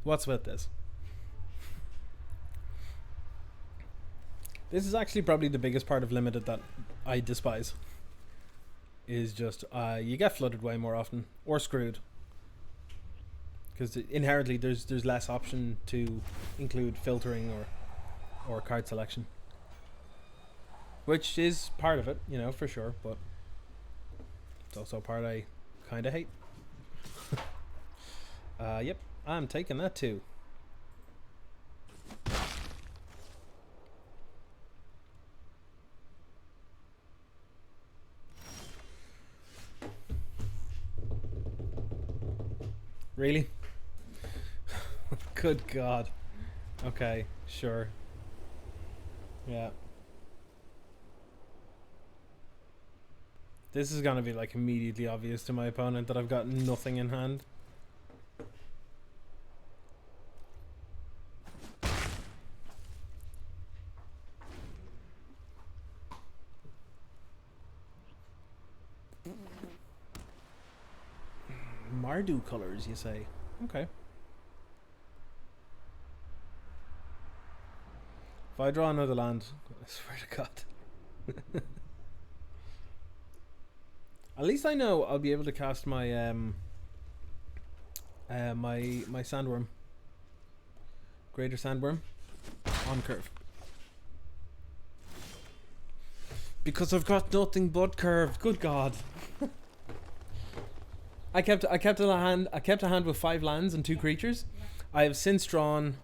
S1: What's with this? This is actually probably the biggest part of limited that I despise. Is just you get flooded way more often or screwed. Because inherently there's less option to include filtering or card selection, which is part of it, you know, for sure, but it's also a part I kind of hate. Yep, I'm taking that too. Really? Good God. Okay, sure. Yeah. This is gonna be like immediately obvious to my opponent that I've got nothing in hand. Mardu colors, you say? Okay. If I draw another land, I swear to God. At least I know I'll be able to cast my my sandworm, greater sandworm, on curve. Because I've got nothing but curve. Good God. I kept a hand with 5 lands and 2 creatures. I have since drawn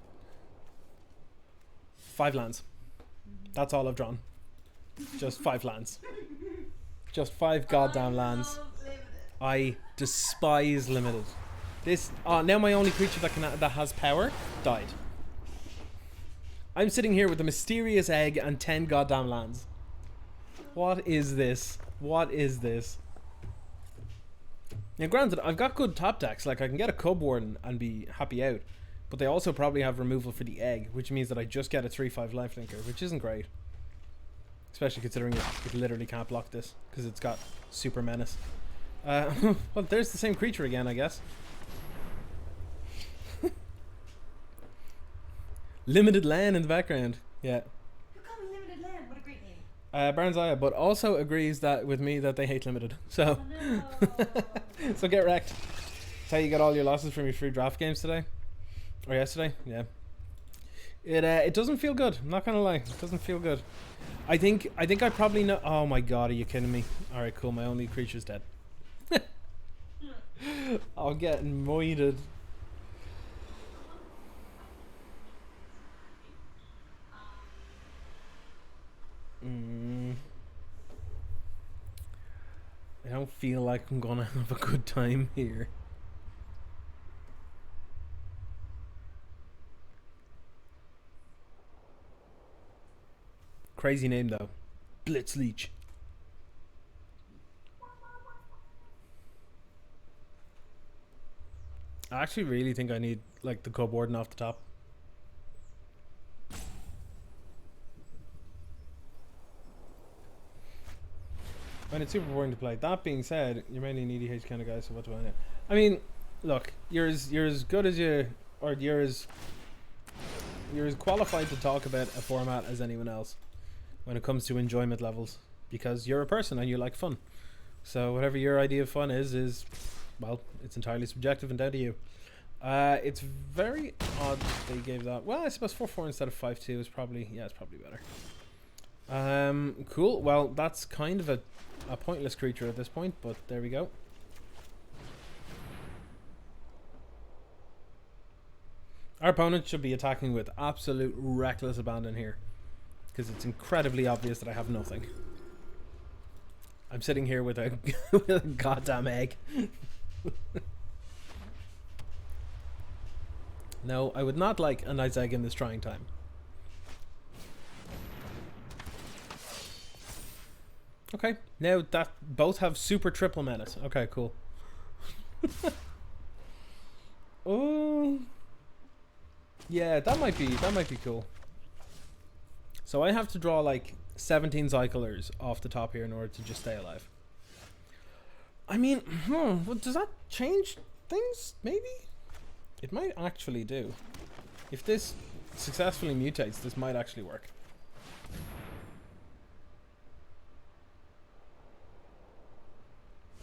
S1: 5 lands. That's all I've drawn. Just 5 lands. Just 5 goddamn lands. I despise limited. This now my only creature that has power died. I'm sitting here with a mysterious egg and 10 goddamn lands. What is this? What is this? Now granted, I've got good top decks, like I can get a Cub Warden and be happy out, but they also probably have removal for the egg, which means that I just get a 3/5 lifelinker, which isn't great. Especially considering it literally can't block this, because it's got super menace. Well, there's the same creature again, I guess. Limited land in the background, yeah.
S2: Who called me Limited Land? What a great name.
S1: Baron's but also agrees that with me that they hate limited. So, so get wrecked. That's how you got all your losses from your free draft games today, or yesterday. Yeah. It doesn't feel good. I'm not gonna lie. It doesn't feel good. I think I probably know. Oh my God, are you kidding me? All right, cool. My only creature's dead. I'll get moided. I don't feel like I'm gonna have a good time here. Crazy name though. Blitzleech. I actually really think I need like the Cub Warden off the top. And it's super boring to play. That being said, you're mainly an EDH kind of guy, so what do I know? I mean, look, you're as good as you're as qualified to talk about a format as anyone else when it comes to enjoyment levels, because you're a person and you like fun. So whatever your idea of fun is well, it's entirely subjective and down to you. It's very odd they gave that. Well, I suppose 4/4 instead of 5/2 is probably, yeah, it's probably better. Cool. Well, that's kind of a pointless creature at this point, but there we go. Our opponent should be attacking with absolute reckless abandon here, because it's incredibly obvious that I have nothing. I'm sitting here with a, with a goddamn egg. No, I would not like a nice egg in this trying time. Okay, now that both have super triple menace. Okay, cool. Oh, yeah, that might be cool. So I have to draw like 17 cyclers off the top here in order to just stay alive. I mean, well, does that change things? Maybe it might actually do. If this successfully mutates, this might actually work.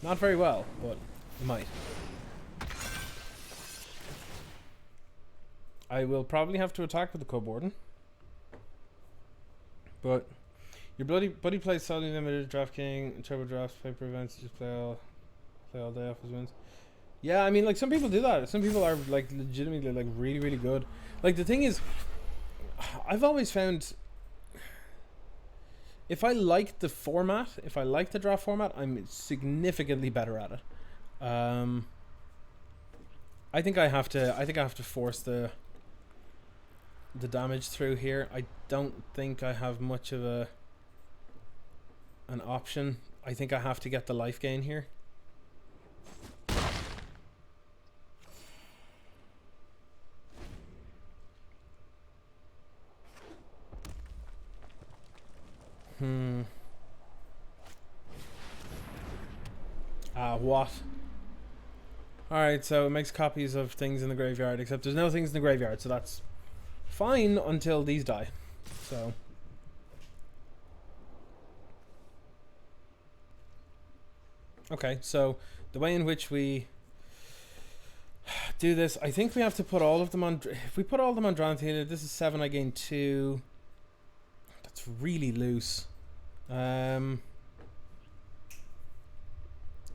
S1: Not very well, but it might. I will probably have to attack with the Cub Warden. But your buddy plays solely limited draft king, turbo drafts, paper events, just play all day off his wins. Yeah, I mean, like, some people do that. Some people are like legitimately like really, really good. Like, the thing is, I've always found, if I like the format, if I like the draft format, I'm significantly better at it. I think I have to. I think I have to force the damage through here. I don't think I have much of an option. I think I have to get the life gain here. What? Alright, so it makes copies of things in the graveyard, except there's no things in the graveyard, so that's fine until these die. So okay, so the way in which we do this, I think we have to put all of them on. If we put all of them on Dranthina, this is 7, I gain 2. That's really loose.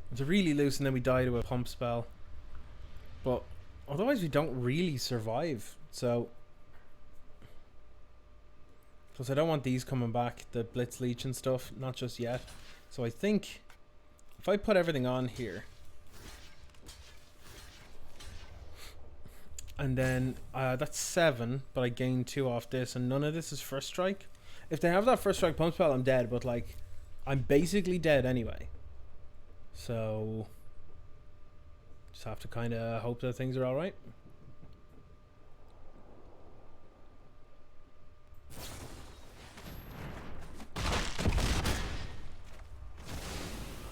S1: It's really loose, and then we die to a pump spell. But otherwise we don't really survive. So plus I don't want these coming back, the Blitz Leech and stuff, not just yet. So I think if I put everything on here, and then that's 7, but I gain 2 off this, and none of this is first strike. If they have that first strike pump spell, I'm dead, but like I'm basically dead anyway. So just have to kind of hope that things are all right.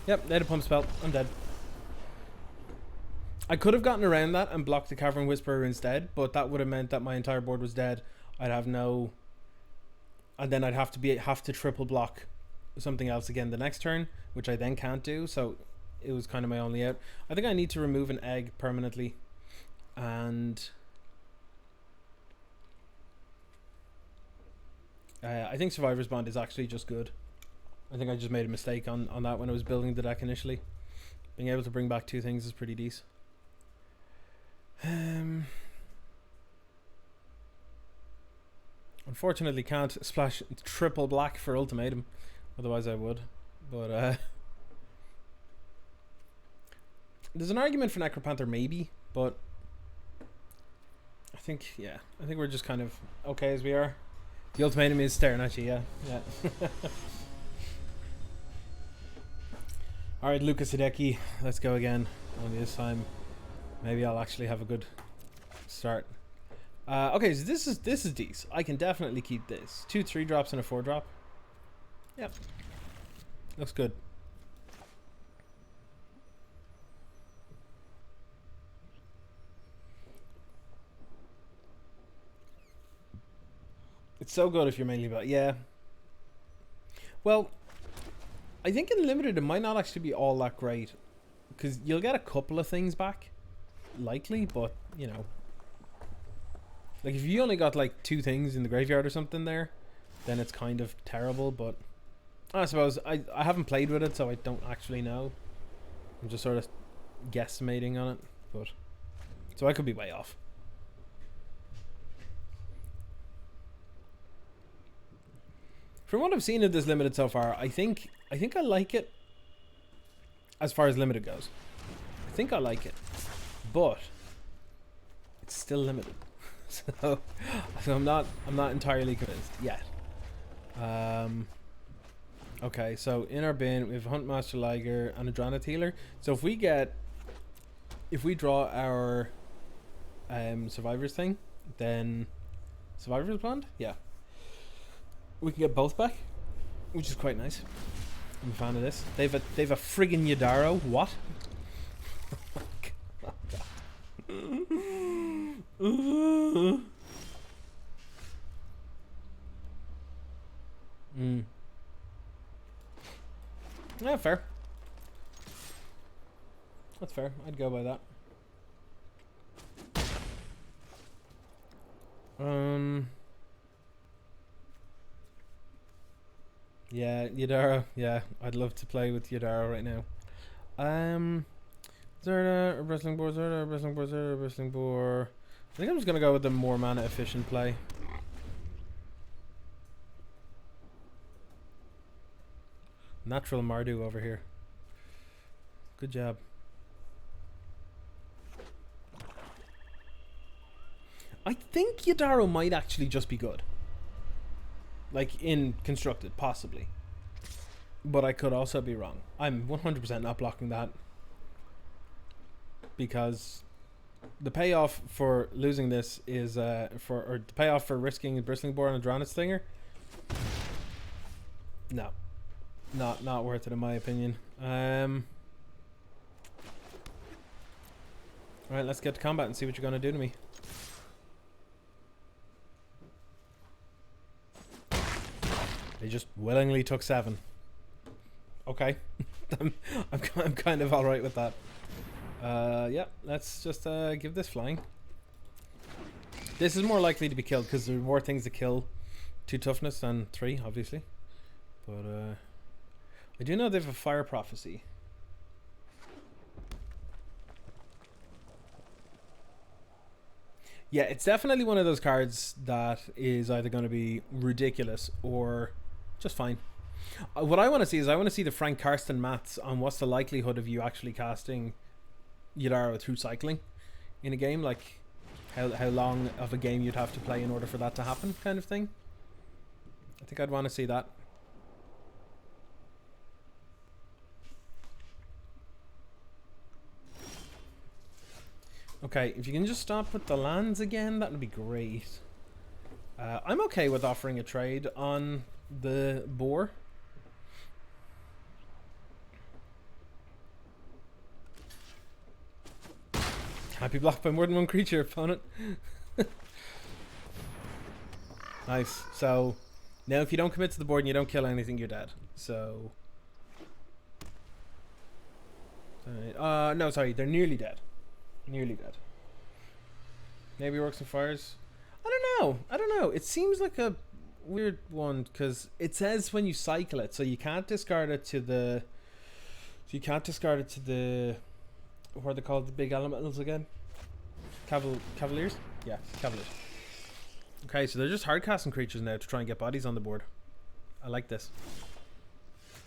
S1: Yep, they had a pump spell. I'm dead. I could have gotten around that and blocked the Cavern Whisperer instead, but that would have meant that my entire board was dead. I'd have no, and then I'd have to triple block something else again the next turn, which I then can't do. So it was kind of my only out. I think I need to remove an egg permanently, and I think Survivor's Bond is actually just good. I think I just made a mistake on that when I was building the deck initially. Being able to bring back 2 things is pretty decent. Unfortunately can't splash triple black for ultimatum, otherwise I would. But there's an argument for Necropanther maybe, but I think we're just kind of okay as we are. The ultimatum is staring at you, yeah. Alright, Lucas Hideki, let's go again. Only this time maybe I'll actually have a good start. Okay, so this is decent. I can definitely keep this. 2 3-drops and a 4-drop. Yep. Looks good. It's so good if you're mainly about, yeah. Well, I think in limited it might not actually be all that great, because you'll get a couple of things back, likely, but you know, like if you only got like 2 things in the graveyard or something there, then it's kind of terrible. But I suppose I haven't played with it, so I don't actually know. I'm just sort of guesstimating on it, but so I could be way off. From what I've seen of this limited so far, I think I like it as far as limited goes. I think I like it, but it's still limited. so I'm not entirely convinced yet. Okay, so in our bin we have Huntmaster Liger and a Drannith Healer. So if we draw our survivors thing, then survivors bond, yeah, we can get both back, which is quite nice. I'm a fan of this. They've a friggin' Yadaro. What? Yeah, fair. That's fair. I'd go by that. Yeah, Yadaro. Yeah, I'd love to play with Yadaro right now. Zerda, or Wrestling Boar, Zerda, Wrestling Boar, Zerda, Wrestling Boar. I think I'm just gonna go with the more mana efficient play. Natural Mardu over here. Good job. I think Yadaro might actually just be good. Like, in Constructed, possibly. But I could also be wrong. I'm 100% not blocking that. Because the payoff for losing this is, or the payoff for risking a Bristling Boar and a Drowned Stinger? No. Not worth it in my opinion. Alright, let's get to combat and see what you're going to do to me. They just willingly took 7. Okay. I'm kind of alright with that. Yeah, let's just give this flying. This is more likely to be killed because there are more things to kill 2 toughness than 3, obviously. But I do know they have a fire prophecy. Yeah, it's definitely one of those cards that is either going to be ridiculous or just fine. What I want to see is I want to see the Frank Karsten maths on what's the likelihood of you actually casting Yadaro through cycling in a game, like how long of a game you'd have to play in order for that to happen, kind of thing. I think I'd want to see that. Okay, if you can just stop with the lands again, that would be great. I'm okay with offering a trade on the boar. Can't be blocked by more than one creature, opponent. Nice. So, now if you don't commit to the board and you don't kill anything, you're dead. So... no, sorry, they're nearly dead. Nearly dead. Maybe Works and Fires. I don't know. It seems like a weird one because it says when you cycle it, so you can't discard it to the. So you can't discard it to the. What are they called? The big elementals again? Cavaliers? Yeah, Cavaliers. Okay, so they're just hard casting creatures now to try and get bodies on the board. I like this.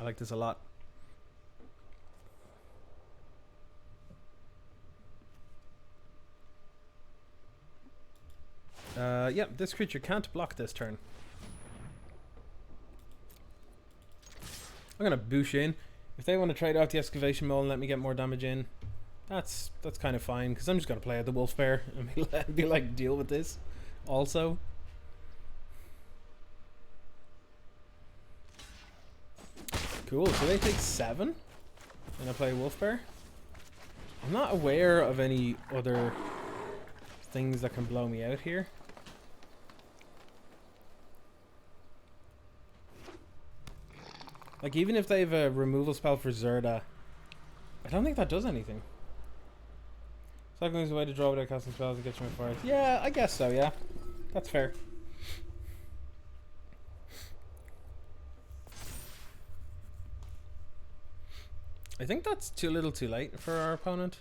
S1: I like this a lot. Yeah, this creature can't block this turn. I'm gonna boosh in. If they want to trade out the excavation mole and let me get more damage in, that's kind of fine, because I'm just gonna play out the wolf bear and be like, deal with this. Also, cool. So they take 7, and I play wolf bear. I'm not aware of any other things that can blow me out here. Like, even if they have a removal spell for Zerda, I don't think that does anything. Cycling is a way to draw without casting spells and get you my fires. Yeah, I guess so, yeah. That's fair. I think that's too little too late for our opponent.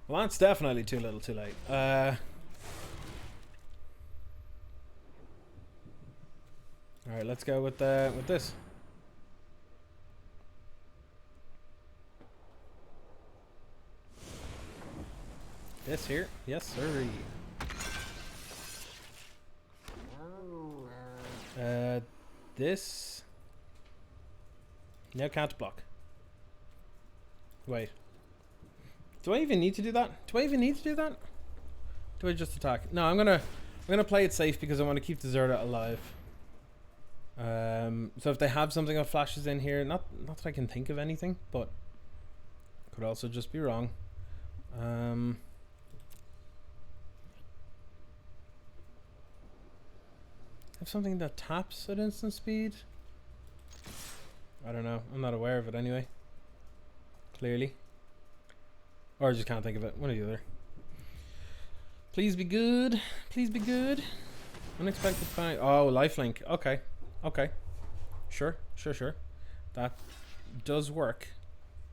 S1: Well, that's definitely too little too late. Alright, let's go with this. This here? Yes, sir. This... No, can't block. Wait. Do I even need to do that? Do I even need to do that? Do I just attack? No, I'm gonna play it safe because I want to keep the Zerda alive. So if they have something that flashes in here, not that I can think of anything, but could also just be wrong. Have something that taps at instant speed? I don't know. I'm not aware of it anyway. Clearly. Or I just can't think of it. One or the other. Please be good. Please be good. Unexpected find. Oh, lifelink. Okay. Okay. Sure. Sure, sure. That does work.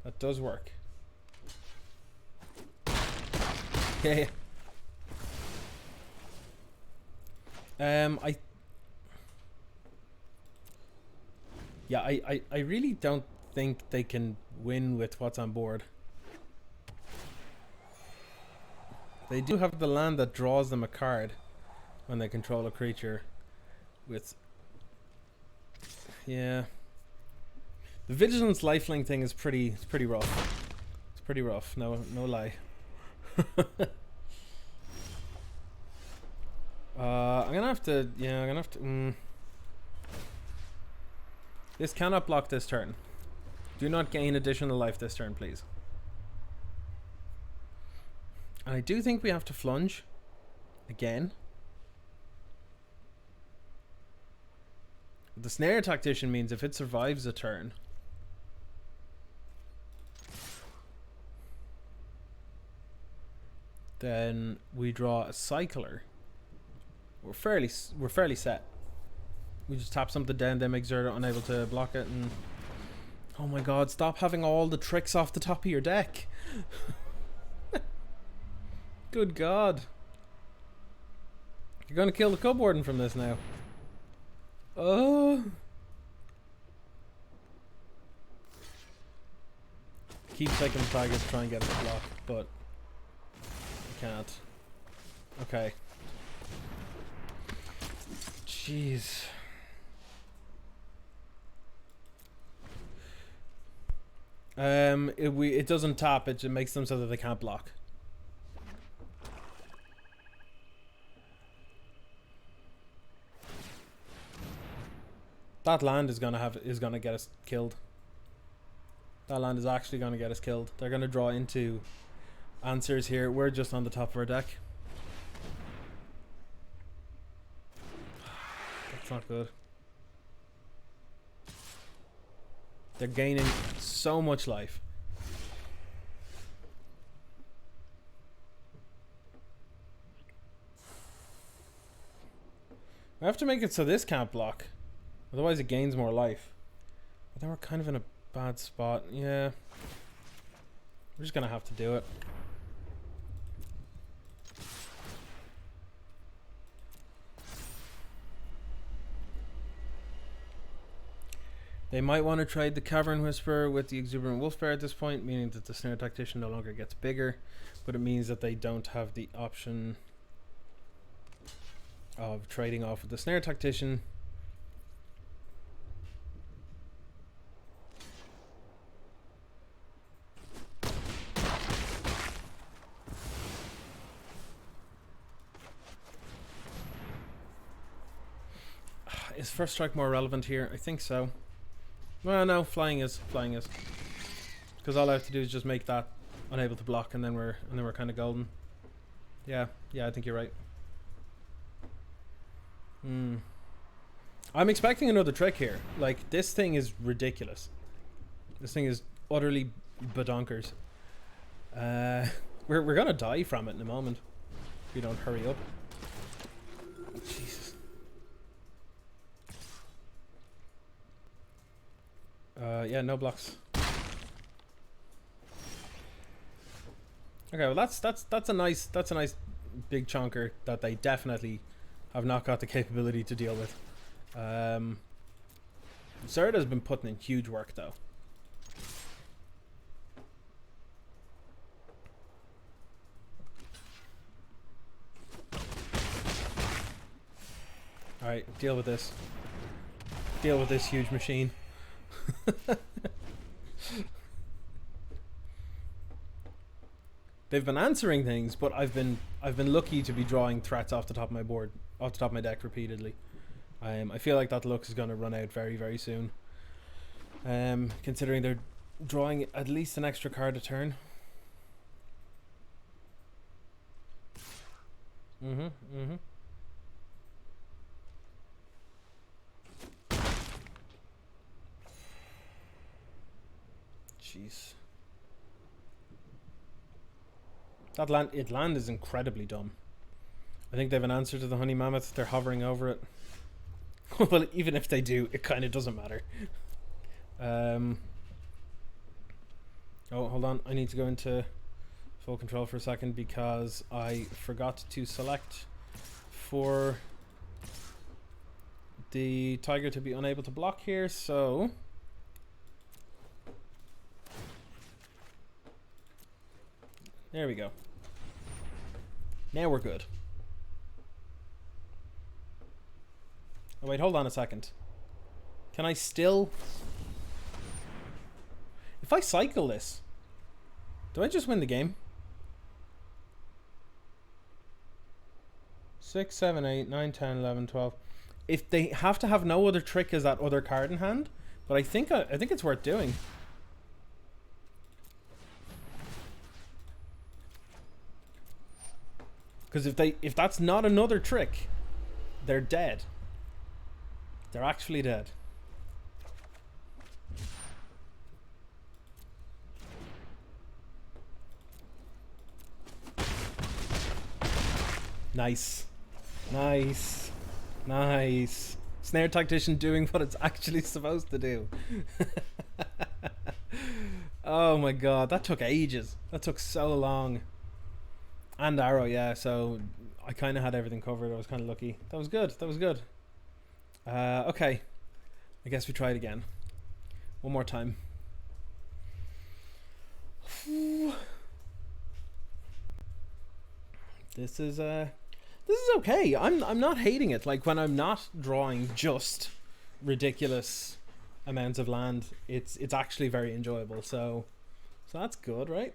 S1: That does work. Yeah. I really don't think they can win with what's on board. They do have the land that draws them a card when they control a creature with... Yeah. The Vigilance Lifelink thing is pretty rough. It's pretty rough, no lie. I'm gonna have to... This cannot block this turn. Do not gain additional life this turn, please. And I do think we have to flunge again. The Snare Tactician means if it survives a turn, then we draw a Cycler. We're fairly set. We just tap something down, then make Zerda unable to block it, and oh my god, stop having all the tricks off the top of your deck. Good god. You're gonna kill the Cub Warden from this now. Oh. Keep taking the target to try and get it to block, but I can't. Okay. Jeez. It doesn't tap, it just makes them so that they can't block. That land is gonna get us killed. That land is actually gonna get us killed. They're gonna draw into answers here. We're just on the top of our deck. That's not good. They're gaining so much life. I have to make it so this can't block. Otherwise it gains more life. But then we're kind of in a bad spot. Yeah. We're just gonna have to do it. They might want to trade the Cavern Whisperer with the Exuberant Wolf Bear at this point, meaning that the Snare Tactician no longer gets bigger, but it means that they don't have the option of trading off with the Snare Tactician. Is First Strike more relevant here? I think so. Well, no, flying is. Because all I have to do is just make that unable to block, and then we're kind of golden. Yeah, I think you're right. I'm expecting another trick here. Like, this thing is ridiculous. This thing is utterly badonkers. We're gonna die from it in a moment if we don't hurry up. Jesus. Yeah, no blocks. Okay, well that's a nice big chonker that they definitely have not got the capability to deal with. Zerda's been putting in huge work though. Alright, deal with this. Deal with this huge machine. They've been answering things, but I've been lucky to be drawing threats off the top of my board, off the top of my deck repeatedly. I feel like that luck is going to run out very, very soon. Considering they're drawing at least an extra card a turn. Jeez. That land is incredibly dumb. I think they have an answer to the Honey Mammoth. They're hovering over it. Well, even if they do, it kind of doesn't matter. Oh, hold on. I need to go into full control for a second because I forgot to select for the tiger to be unable to block here, so There we go. Now we're good. Oh wait, hold on a second. Can I still... If I cycle this, do I just win the game? 6, 7, 8, 9, 10, 11, 12. If they have to have no other trick as that other card in hand, but I think it's worth doing. Because if that's not another trick, they're dead. They're actually dead. Nice. Nice. Nice. Snare Tactician doing what it's actually supposed to do. Oh my god, that took ages. That took so long. And arrow, yeah, so I kind of had everything covered. I was kind of lucky. That was good. That was good. Okay. I guess we try it again. One more time. This is okay. I'm not hating it. Like when I'm not drawing just ridiculous amounts of land, it's actually very enjoyable. So that's good, right?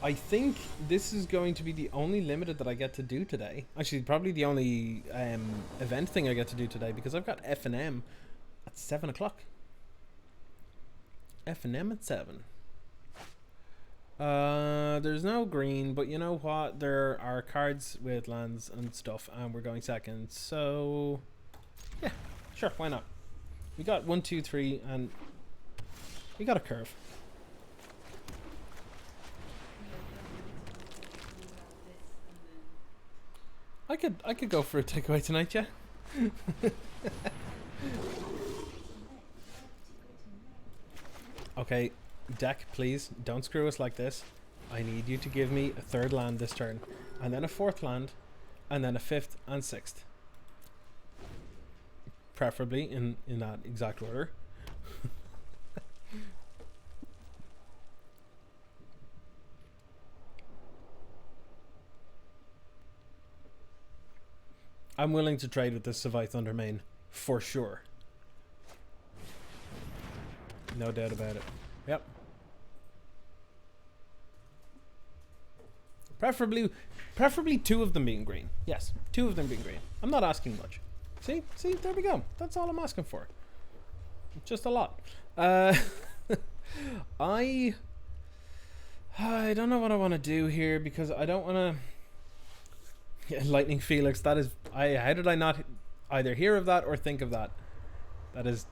S1: I think this is going to be the only limited that I get to do today. Actually, probably the only event thing I get to do today, because I've got F&M at 7 o'clock. F&M at 7. There's no green, but you know what? There are cards with lands and stuff, and we're going second. So, yeah, sure, why not? We got 1, 2, 3, and we got a curve. I could go for a takeaway tonight, yeah. Okay, deck, please don't screw us like this. I need you to give me a third land this turn, and then a fourth land, and then a fifth and sixth, preferably in that exact order. I'm willing to trade with this Savai Thundermane for sure. No doubt about it. Yep. Preferably two of them being green. Yes, two of them being green. I'm not asking much. See, there we go. That's all I'm asking for. Just a lot. I don't know what I want to do here, because I don't want to... Yeah, Lightning Felix, that is... how did I not either hear of that or think of that? That is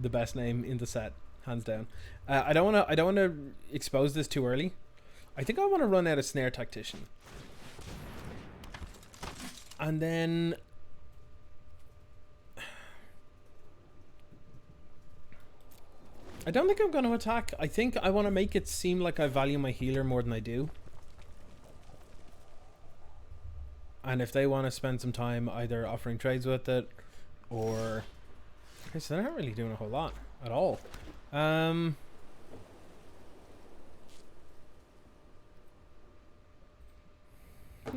S1: the best name in the set, hands down. I don't want to expose this too early. I think I want to run out of Snare Tactician. And then... I don't think I'm going to attack. I think I want to make it seem like I value my healer more than I do. And if they want to spend some time either offering trades with it, or... Okay, so they're not really doing a whole lot at all. No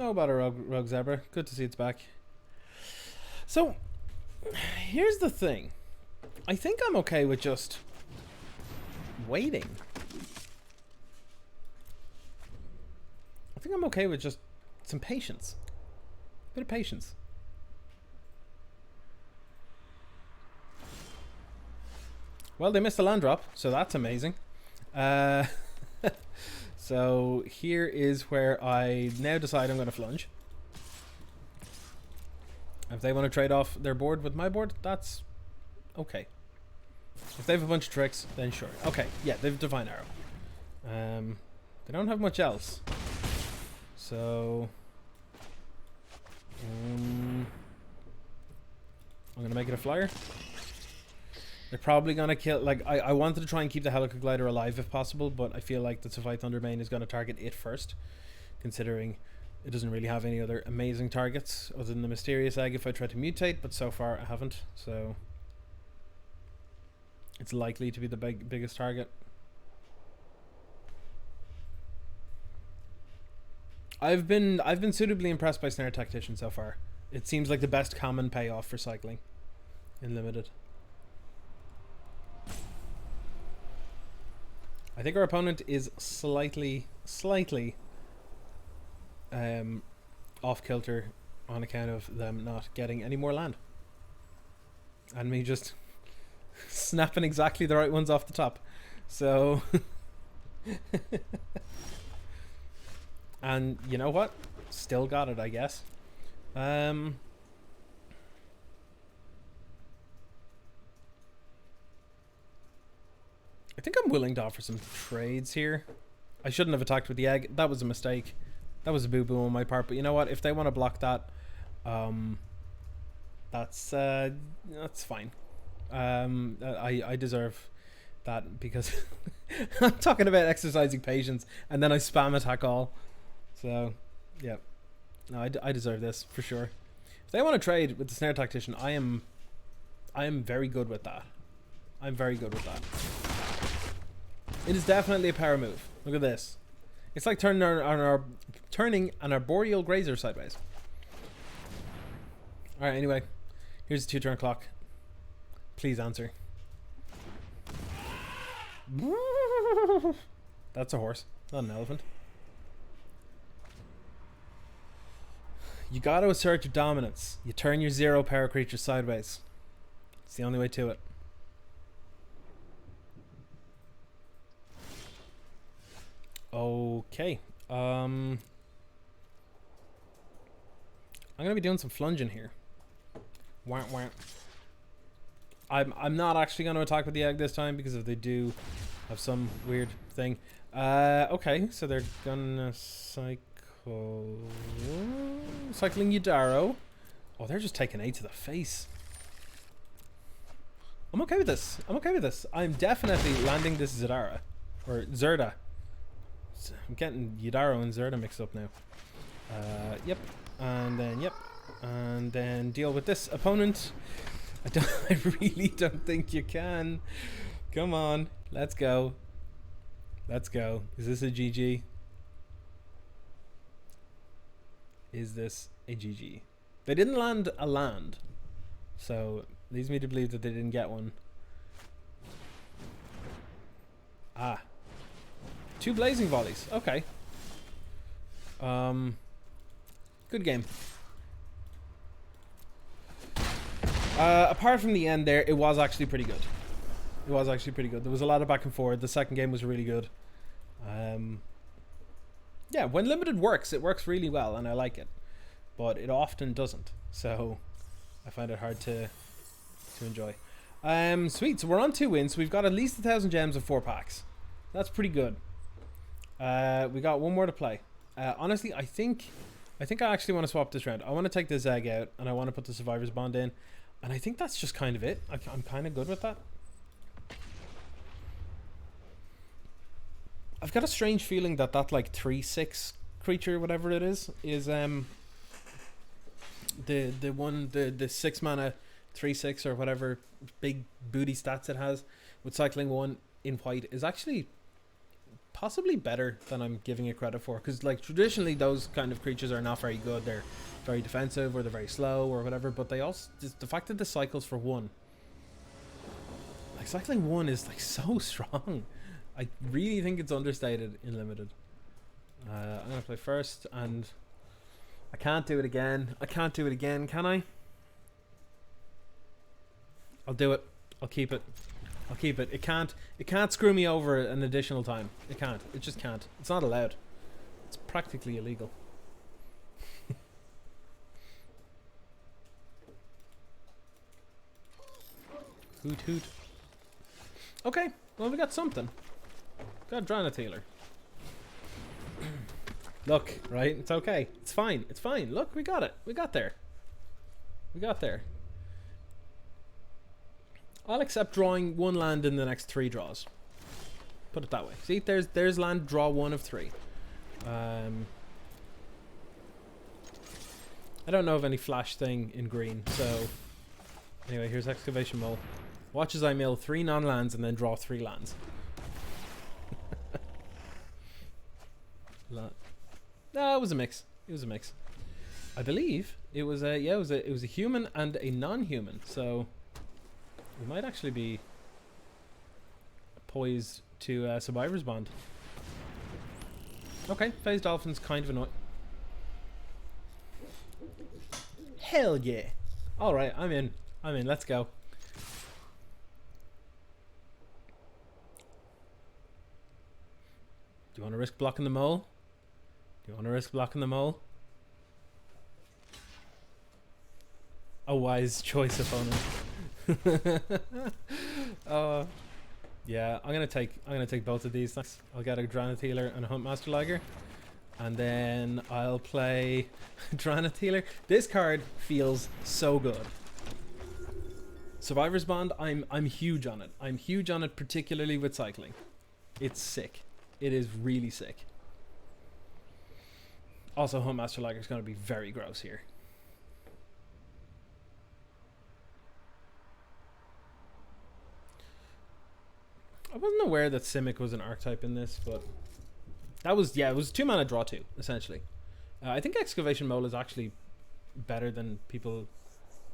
S1: about a Rogue Zebra. Good to see it's back. So, here's the thing. I think I'm okay with just waiting. I think I'm okay with just some patience. Bit of patience. Well, they missed a land drop, so that's amazing. So here is where I now decide I'm going to flunge. If they want to trade off their board with my board, that's okay. If they have a bunch of tricks, then sure. Okay, yeah, they have Divine Arrow. They don't have much else. So... I'm gonna make it a flyer. They're probably gonna kill... Like, I wanted to try and keep the Helica Glider alive if possible, but I feel like the Savai Thundermane is gonna target it first, considering it doesn't really have any other amazing targets other than the Mysterious Egg if I try to mutate, but so far I haven't, so... it's likely to be the biggest target. I've been suitably impressed by Snare Tactician so far. It seems like the best common payoff for cycling in limited. I think our opponent is slightly off kilter on account of them not getting any more land. And me just snapping exactly the right ones off the top. So and you know what? Still got it, I guess. I think I'm willing to offer some trades here. I shouldn't have attacked with the egg. That was a mistake. That was a boo-boo on my part. But you know what? If they want to block that, that's fine. I deserve that because I'm talking about exercising patience and then I spam attack all. So, yeah. No, I deserve this for sure. If they want to trade with the Snare Tactician, I am very good with that. I'm very good with that. It is definitely a power move. Look at this. It's like turning an arboreal grazer sideways. Alright, anyway. Here's the 2-turn clock. Please answer. That's a horse, not an elephant. You gotta assert your dominance. You turn your 0 power creature sideways. It's the only way to it. Okay. I'm gonna be doing some flunging here. Wah, wah. I'm not actually gonna attack with the egg this time because if they do have some weird thing. Okay, so they're gonna cycling Yidaro. Oh, they're just taking 8 to the face. I'm okay with this. I'm definitely landing this Zidara. Or Zerda. I'm getting Yidaro and Zerda mixed up now. Yep. And then, yep. And then deal with this opponent. I really don't think you can. Come on. Let's go. Let's go. Is this a GG? Is this a GG? They didn't land a land. So, leads me to believe that they didn't get one. Ah. 2 blazing volleys. Okay. Good game. Apart from the end there, it was actually pretty good. There was a lot of back and forth. The second game was really good. Yeah, when limited works, it works really well, and I like it. But it often doesn't. So I find it hard to enjoy. Sweet. So we're on 2 wins. We've got at least 1,000 gems and 4 packs. That's pretty good. We got 1 more to play. Honestly, I think I actually want to swap this round. I want to take the Zeg out, and I want to put the Survivor's Bond in. And I think that's just kind of it. I'm kind of good with that. I've got a strange feeling that like 3/6 creature, whatever it is the 6 mana 3/6 or whatever big booty stats it has with cycling 1 in white is actually possibly better than I'm giving it credit for, because like traditionally those kind of creatures are not very good. They're very defensive or they're very slow or whatever, but they also just the fact that the cycles for 1, like cycling 1 is like so strong. I really think it's understated in limited. I'm gonna play first, and I can't do it again. Can I? I'll do it. I'll keep it. It can't screw me over an additional time. It can't. It just can't. It's not allowed. It's practically illegal. Hoot hoot. Okay, well we got something. Got Dranathealer. Look, right? It's okay. It's fine. Look, we got it. We got there. I'll accept drawing 1 land in the next 3 draws. Put it that way. See, there's land, draw 1 of 3. I don't know of any flash thing in green, so anyway, here's Excavation Mole. Watch as I mill 3 non-lands and then draw 3 lands. No, it was a mix. It was a mix. I believe it was a it was a human and a non-human. So we might actually be poised to Survivor's Bond. Okay, Phase Dolphin's kind of annoying. Hell yeah! All right, I'm in. I'm in. Let's go. Do you want to risk blocking the mole? Do you want to risk blocking the mole? A wise choice, opponent. Yeah, I'm gonna take both of these. I'll get a Drannith Healer and a Huntmaster Liger, and then I'll play Drannith Healer. This card feels so good. Survivor's Bond, I'm huge on it. I'm huge on it, particularly with cycling. It's sick. It is really sick. Also, Huntmaster Liger is going to be very gross here. I wasn't aware that Simic was an archetype in this, but that was, yeah, it was 2 mana draw 2, essentially. I think Excavation Mole is actually better than people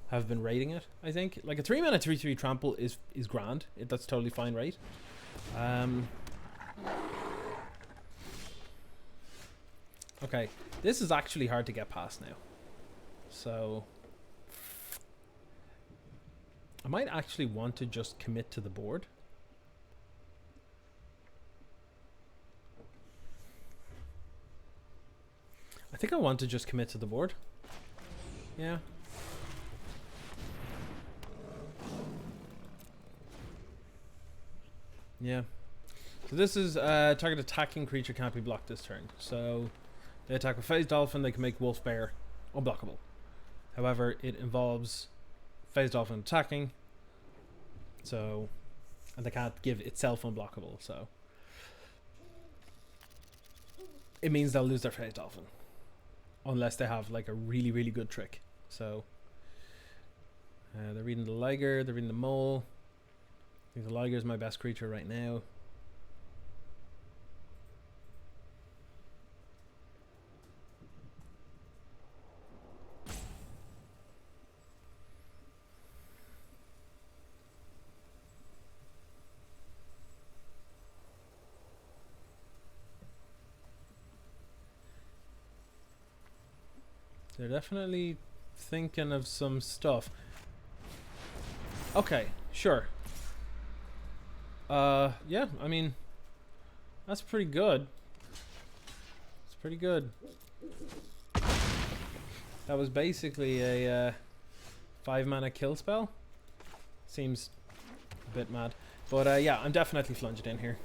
S1: have been rating it, I think. Like a 3 mana 3/3 trample is grand. That's totally fine rate. Okay, this is actually hard to get past now. So I might actually want to just commit to the board. I think I want to just commit to the board. Yeah. Yeah. So this is target attacking creature can't be blocked this turn. So they attack with Phase Dolphin, they can make Wolf Bear unblockable. However, it involves Phase Dolphin attacking. So, and they can't give itself unblockable, so it means they'll lose their Phase Dolphin. Unless they have like a really, really good trick. So they're reading the Liger, they're reading the Mole. I think the Liger is my best creature right now. They're definitely thinking of some stuff. Okay, sure. Yeah, I mean, that's pretty good. It's pretty good. That was basically a 5 mana kill spell. Seems a bit mad. But yeah, I'm definitely flunging in here.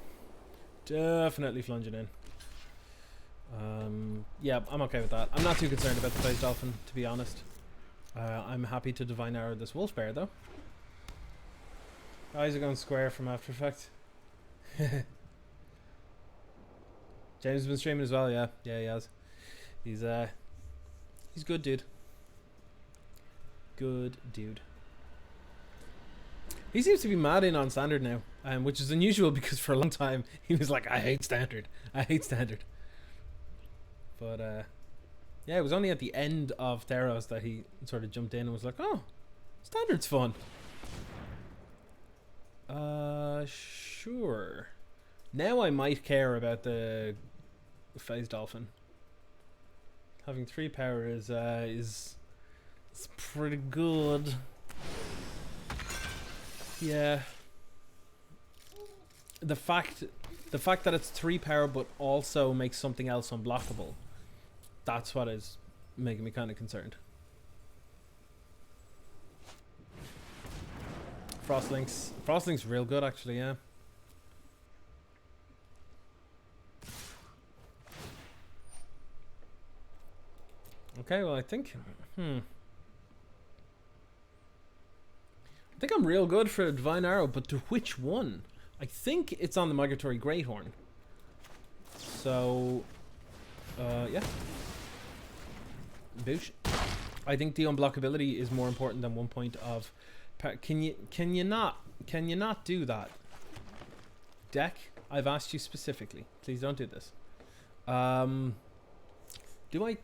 S1: Definitely flunging in. Yeah, I'm okay with that. I'm not too concerned about the Phase Dolphin, to be honest. I'm happy to Divine Arrow this Wolf Bear, though. Eyes are going square from After Effects. James has been streaming as well, yeah. Yeah, he has. He's good, dude. Good dude. He seems to be mad in on Standard now, which is unusual because for a long time he was like, I hate Standard. I hate Standard. But yeah, it was only at the end of Theros that he sort of jumped in and was like, oh, Standard's fun. Sure. Now I might care about the Phase Dolphin. Having 3 power is pretty good. Yeah. The fact that it's 3 power but also makes something else unblockable. That's what is making me kind of concerned. Frostlink's real good actually, yeah. Okay, well I think I think I'm real good for a Divine Arrow, but to which one? I think it's on the Migratory Greathorn. So yeah. Boosh. I think the unblockability is more important than 1 point of can you not Can you not do that? Deck, I've asked you specifically. Please don't do this. Do I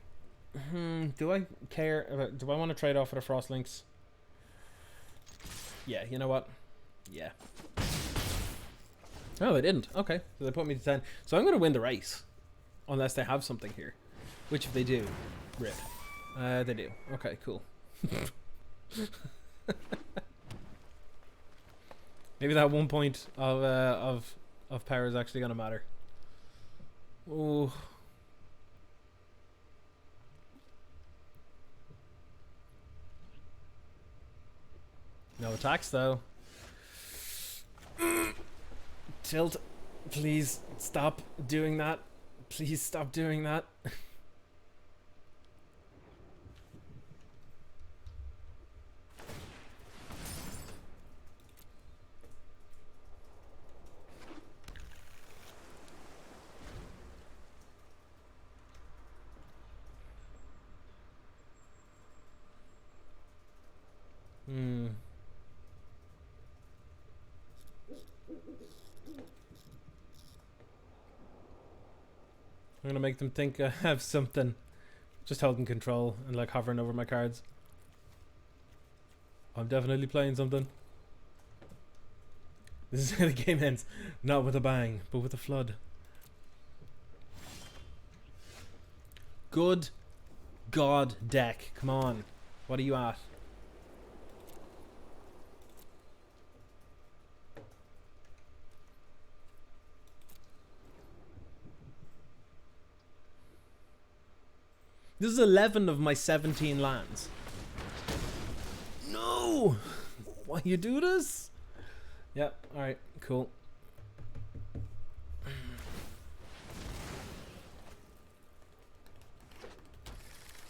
S1: care about, do I want to trade off with a Frost Lynx? Yeah, you know what? Yeah. Oh, they didn't. Okay, so they put me to 10. So I'm going to win the race. Unless they have something here. Which if they do, rip. They do. Okay, cool. Maybe that 1 point of power is actually going to matter. Ooh. No attacks though. Tilt. Please stop doing that. Please stop doing that. I'm gonna make them think I have something. Just holding control and like hovering over my cards. I'm definitely playing something. This is how the game ends. Not with a bang, but with a flood. Good God deck. Come on. What are you at? This is 11 of my 17 lands. No! Why you do this? Yep, alright, cool.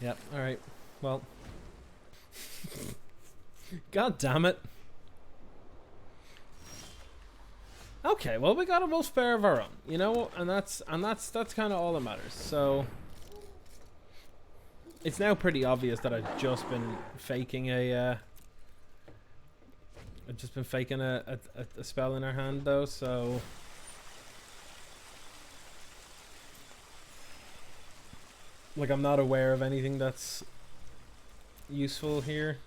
S1: Yep, alright. Well. God damn it. Okay, well we got a wolf pair of our own, you know, and that's kind of all that matters. So it's now pretty obvious that I've just been faking a a spell in her hand though, so like I'm not aware of anything that's useful here.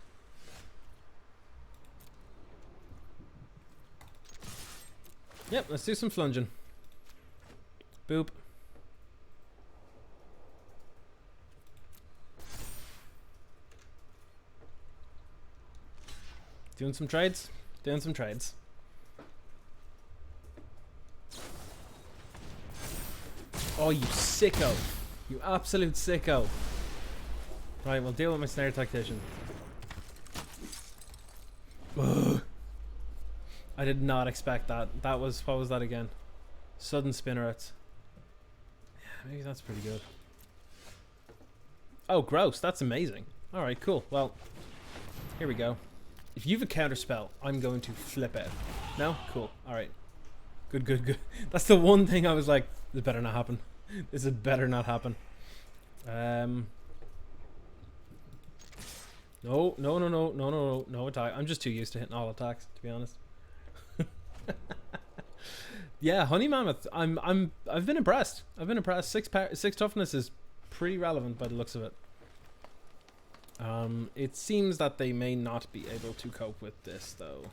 S1: Yep, let's do some flunging. Boop. Doing some trades? Doing some trades. Oh, you sicko. You absolute sicko. Right, we'll deal with my snare tactician. Ugh. I did not expect that. That was, what was that again? Sudden spinnerets. Yeah, maybe that's pretty good. Oh, gross. That's amazing. Alright, cool. Well, here we go. If you have a counter spell, I'm going to flip out. No? Cool. Alright. Good, good, good. That's the one thing I was like, this better not happen. This had better not happen. No attack. I'm just too used to hitting all attacks, to be honest. Yeah, Honey Mammoth. I've been impressed. I've been impressed. 6 toughness is pretty relevant by the looks of it. It seems that they may not be able to cope with this though.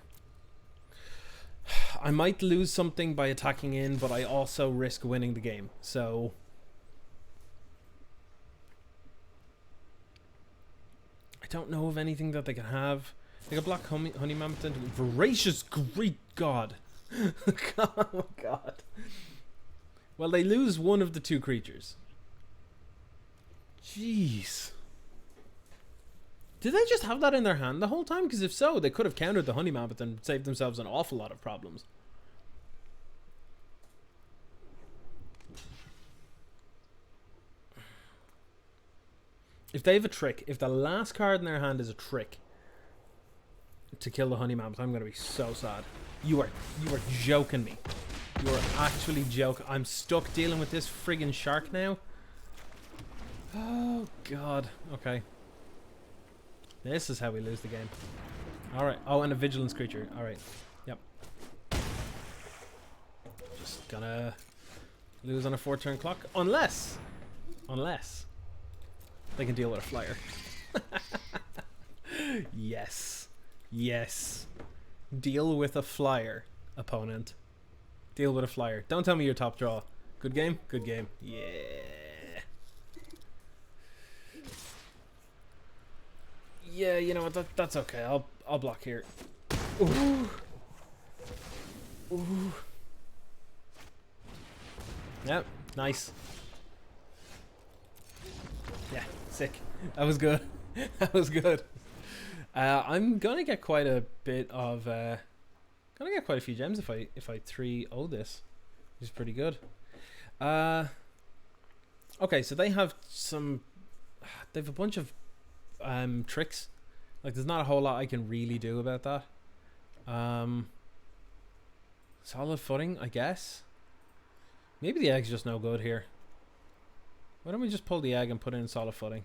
S1: I might lose something by attacking in, but I also risk winning the game. So I don't know of anything that they can have. They got Black Honey Mammoth into Voracious, great God. Oh God. Well, they lose one of the 2 creatures. Jeez. Did they just have that in their hand the whole time? Because if so, they could have countered the Honey Mammoth and saved themselves an awful lot of problems. If they have a trick, if the last card in their hand is a trick to kill the Honey Mammoth, I'm going to be so sad. You are joking me. You are actually joking. I'm stuck dealing with this friggin' shark now. Oh, God. Okay. This is how we lose the game. Alright. Oh, and a vigilance creature. Alright. Yep. just gonna lose on a 4-turn clock. Unless they can deal with a flyer. Yes. Yes. Deal with a flyer, opponent. Deal with a flyer. Don't tell me your top draw. Good game? Good game. Yeah. Yeah, you know what? That's okay. I'll block here. Ooh. Ooh. Yep. Nice. Yeah. Sick. That was good. That was good. I'm gonna get quite a bit of. Gonna get quite a few gems if I 3-0 this, which is pretty good. Okay, so they have some. They have a bunch of tricks. Like, there's not a whole lot I can really do about that. Solid footing, I guess. Maybe the egg's just no good here. Why don't we just pull the egg and put it in solid footing?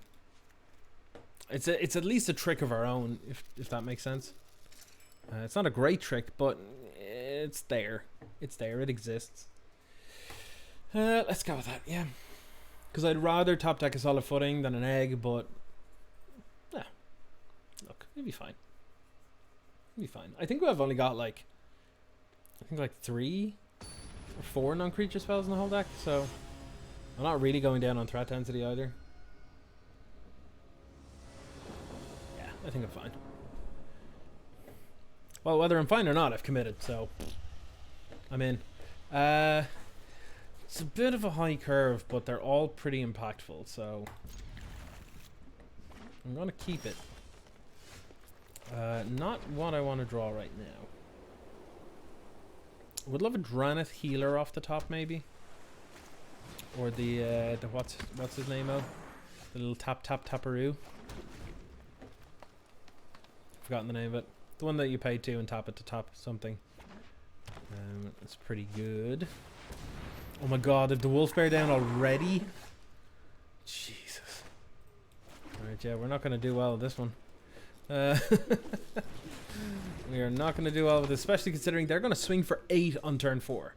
S1: It's at least a trick of our own, if that makes sense. It's not a great trick, but it's there. It's there. It exists. Let's go with that, yeah. Because I'd rather top deck a solid footing than an egg, but yeah, look, it'll be fine. It'll be fine. I think I've only got like 3 or 4 non-creature spells in the whole deck, so I'm not really going down on threat density either. Yeah, I think I'm fine. Well, whether I'm fine or not, I've committed, so I'm in. It's a bit of a high curve, but they're all pretty impactful, so I'm going to keep it. Not what I want to draw right now. Would love a Dranith Healer off the top, maybe. Or the what's his name, oh? The little taparoo. Forgotten the name of it. The one that you pay 2 and tap it to top something. It's pretty good. Oh my god, if the wolf bear down already? Jesus. Alright, yeah, we're not going to do well with this one. We are not going to do well with this, especially considering they're going to swing for 8 on turn 4.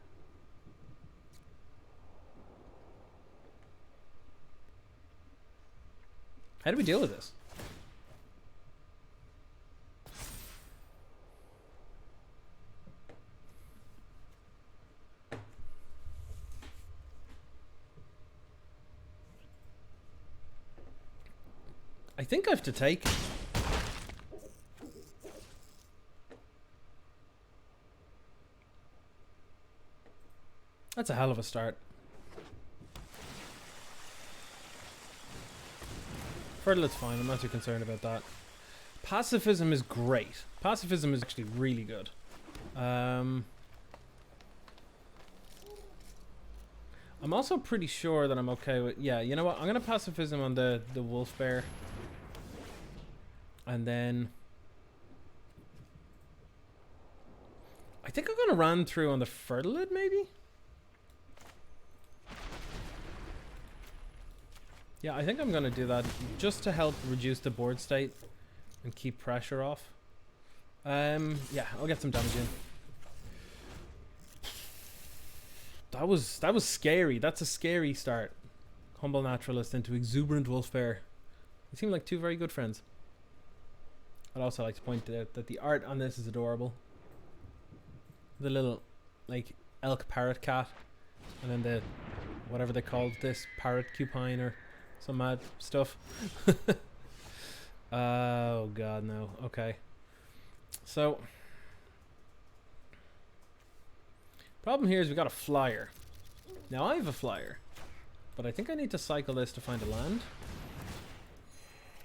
S1: How do we deal with this? I think I have to take. That's a hell of a start. Fertility's fine, I'm not too concerned about that. Pacifism is great. Pacifism is actually really good. I'm also pretty sure that I'm okay with... Yeah, you know what? I'm going to Pacifism on the wolf bear. And then... I think I'm going to run through on the Fertilid, maybe? Yeah, I think I'm going to do that just to help reduce the board state and keep pressure off. Yeah, I'll get some damage in. That was scary. That's a scary start. Humble Naturalist into Exuberant Wolf Bear. They seem like 2 very good friends. I'd also like to point out that the art on this is adorable. The little, like, elk parrot cat. And then the, whatever they called this, parrot cupine or some mad stuff. Oh god, no. Okay. So, problem here is we got a flyer. Now I have a flyer, but I think I need to cycle this to find a land.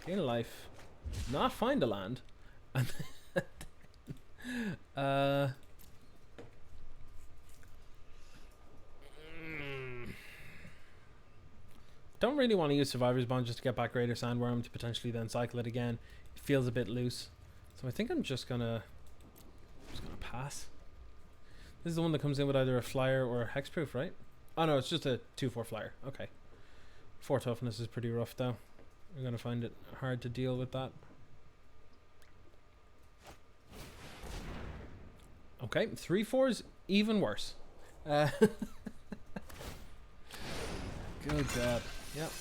S1: Gain a life. Not find a land. And then, don't really want to use Survivor's Bond just to get back Greater Sandworm to potentially then cycle it again. It feels a bit loose. So I think I'm just gonna pass. This is the one that comes in with either a flyer or a hexproof, right? Oh no, it's just a 2/4 flyer. Okay. 4 toughness is pretty rough though. We're gonna find it hard to deal with that. Okay, 3/4 is even worse. Good God. Yep.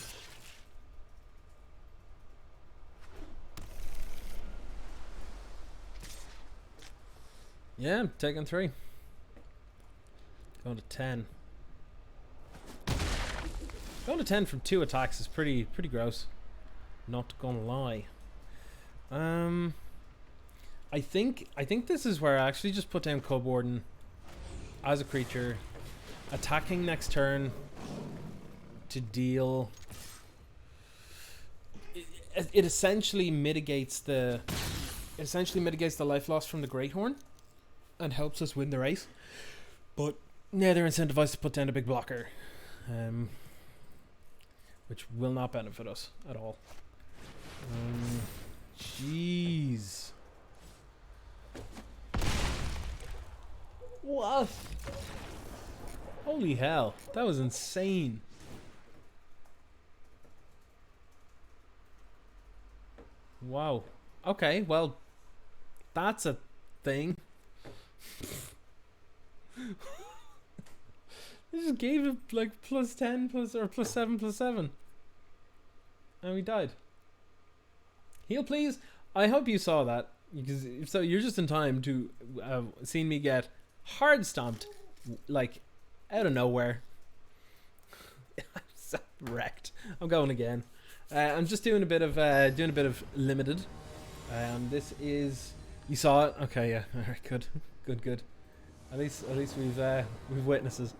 S1: Yeah, I'm taking 3. Going to 10. Going to 10 from 2 attacks is pretty gross. Not gonna lie. I think this is where I actually just put down Cub Warden as a creature, attacking next turn to deal. It essentially mitigates the life loss from the Great Horn and helps us win the race. But now they're incentivized to put down a big blocker, which will not benefit us at all. Jeez. What? Holy hell, that was insane. Wow. Okay, well, that's a thing. They just gave it like +10 or +7/+7. And we died. Heal, please. I hope you saw that, because if so, you're just in time to see me get hard stomped, like out of nowhere. I'm so wrecked. I'm going again. I'm just doing a bit of limited. This is, you saw it. Okay, yeah. All right, good. At least we've witnesses.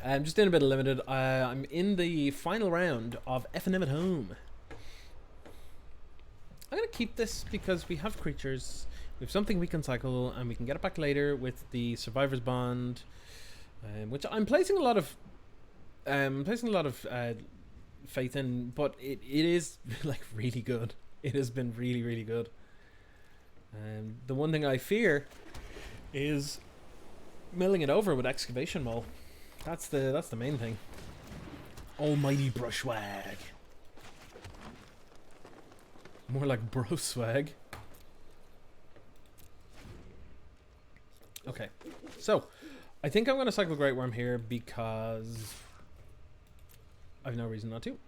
S1: I'm just doing a bit of limited. I'm in the final round of F&M at home. I'm gonna keep this because we have creatures. We have something we can cycle, and we can get it back later with the Survivor's Bond, which I'm placing a lot of faith in. But it is like really good. It has been really good. The one thing I fear is milling it over with Excavation Mole. That's the main thing. Almighty Brushwag. More like bro swag. Okay, so I think I'm gonna cycle Great Worm here because I have no reason not to.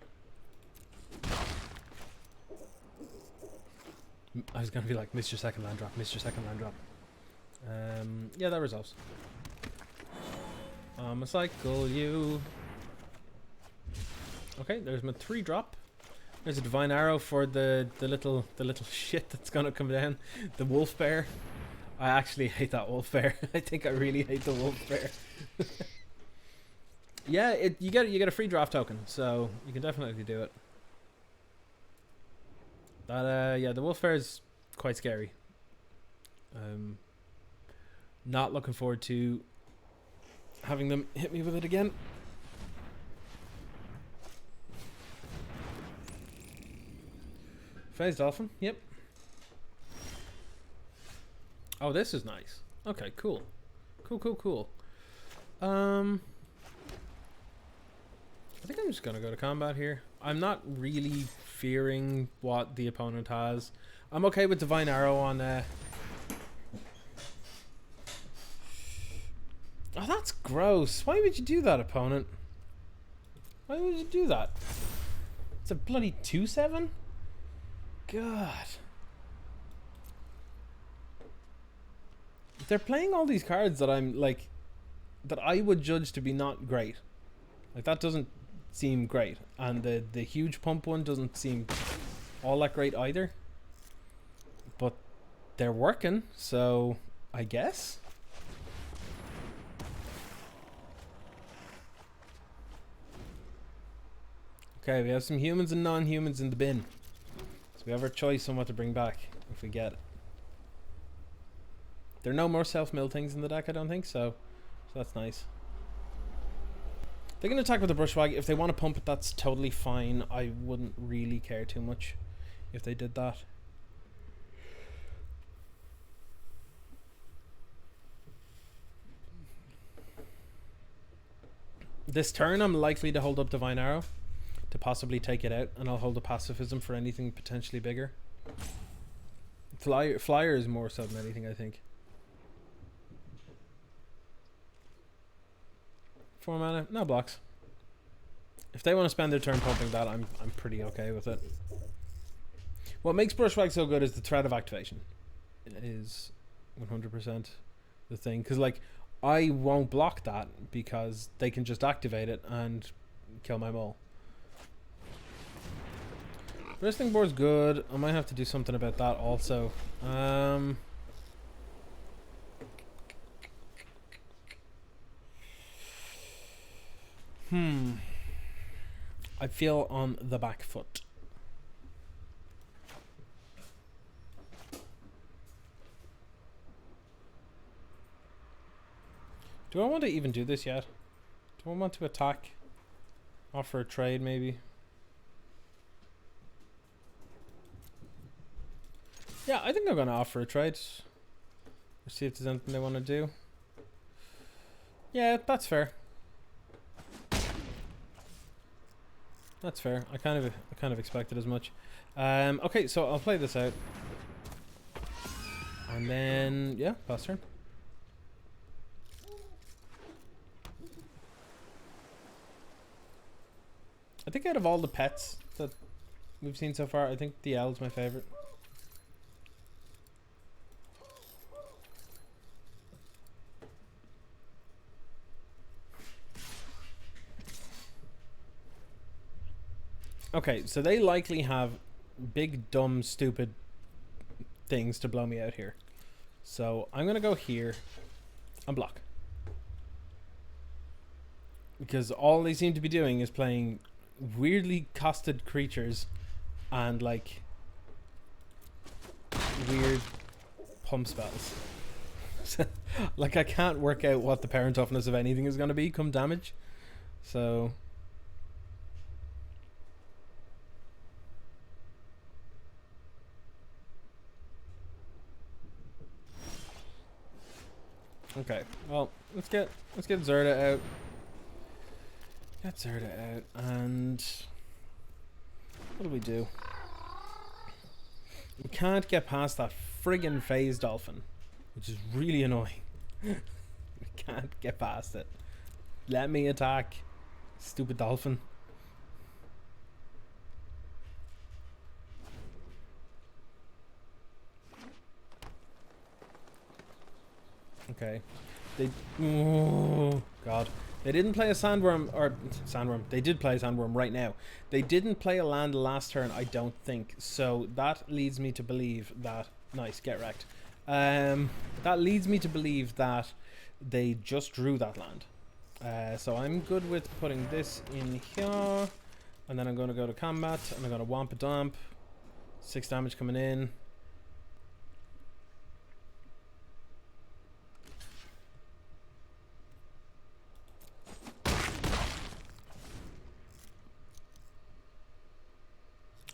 S1: I was gonna be like, missed your second land drop. Yeah, that resolves. I'ma cycle you. Okay, there's my 3-drop. There's a Divine Arrow for the little shit that's gonna come down. The Wolf Bear. I actually hate that Wolf Bear. I think I really hate the Wolf Bear. Yeah, you get a free draft token, so you can definitely do it. That yeah, the Wolf Bear is quite scary. Not looking forward to having them hit me with it again. Phase Dolphin, yep. Oh, this is nice. Okay, cool. Cool. I think I'm just gonna go to combat here. I'm not really fearing what the opponent has. I'm okay with Divine Arrow on Oh, that's gross. Why would you do that, opponent? Why would you do that? It's a bloody 2/7? God. They're playing all these cards that I'm like, that I would judge to be not great. Like, that doesn't seem great. And the huge pump one doesn't seem all that great either. But they're working, so I guess. Okay, we have some humans and non-humans in the bin. So we have our choice on what to bring back if we get it. There are no more self-mill things in the deck, I don't think, so that's nice. They can attack with the Brushwag. If they want to pump it, that's totally fine. I wouldn't really care too much if they did that. This turn, I'm likely to hold up Divine Arrow to possibly take it out, and I'll hold a Pacifism for anything potentially bigger. Flyer is more so than anything, I think. 4 mana, no blocks. If they want to spend their turn pumping that, I'm pretty okay with it. What makes Brushwhack so good is the threat of activation. It is 100% the thing, because like I won't block that because they can just activate it and kill my mole. Wrestling board's good. I might have to do something about that also. I feel on the back foot. Do I want to even do this yet? Do I want to attack? Offer a trade maybe? Yeah, I think I'm going to offer a trade. See if there's anything they want to do. Yeah, that's fair. That's fair. I kind of expected as much. Okay, so I'll play this out. And then, yeah, pass turn. I think out of all the pets that we've seen so far, I think the owl's my favorite. Okay, so they likely have big, dumb, stupid things to blow me out here. So I'm going to go here and block. Because all they seem to be doing is playing weirdly costed creatures and like weird pump spells. Like I can't work out what the parent toughness of anything is going to be come damage. So... Okay, well, let's get Zerda out. Get Zerda out, and what do? We can't get past that friggin' phase dolphin, which is really annoying. We can't get past it. Let me attack, stupid dolphin. Okay. Oh god. They didn't play a sandworm, or sandworm. They did play a sandworm right now. They didn't play a land last turn, I don't think. So that leads me to believe that... Nice, get wrecked. That leads me to believe that they just drew that land. So I'm good with putting this in here. And then I'm going to go to combat, and I'm going to womp a dump. 6 damage coming in.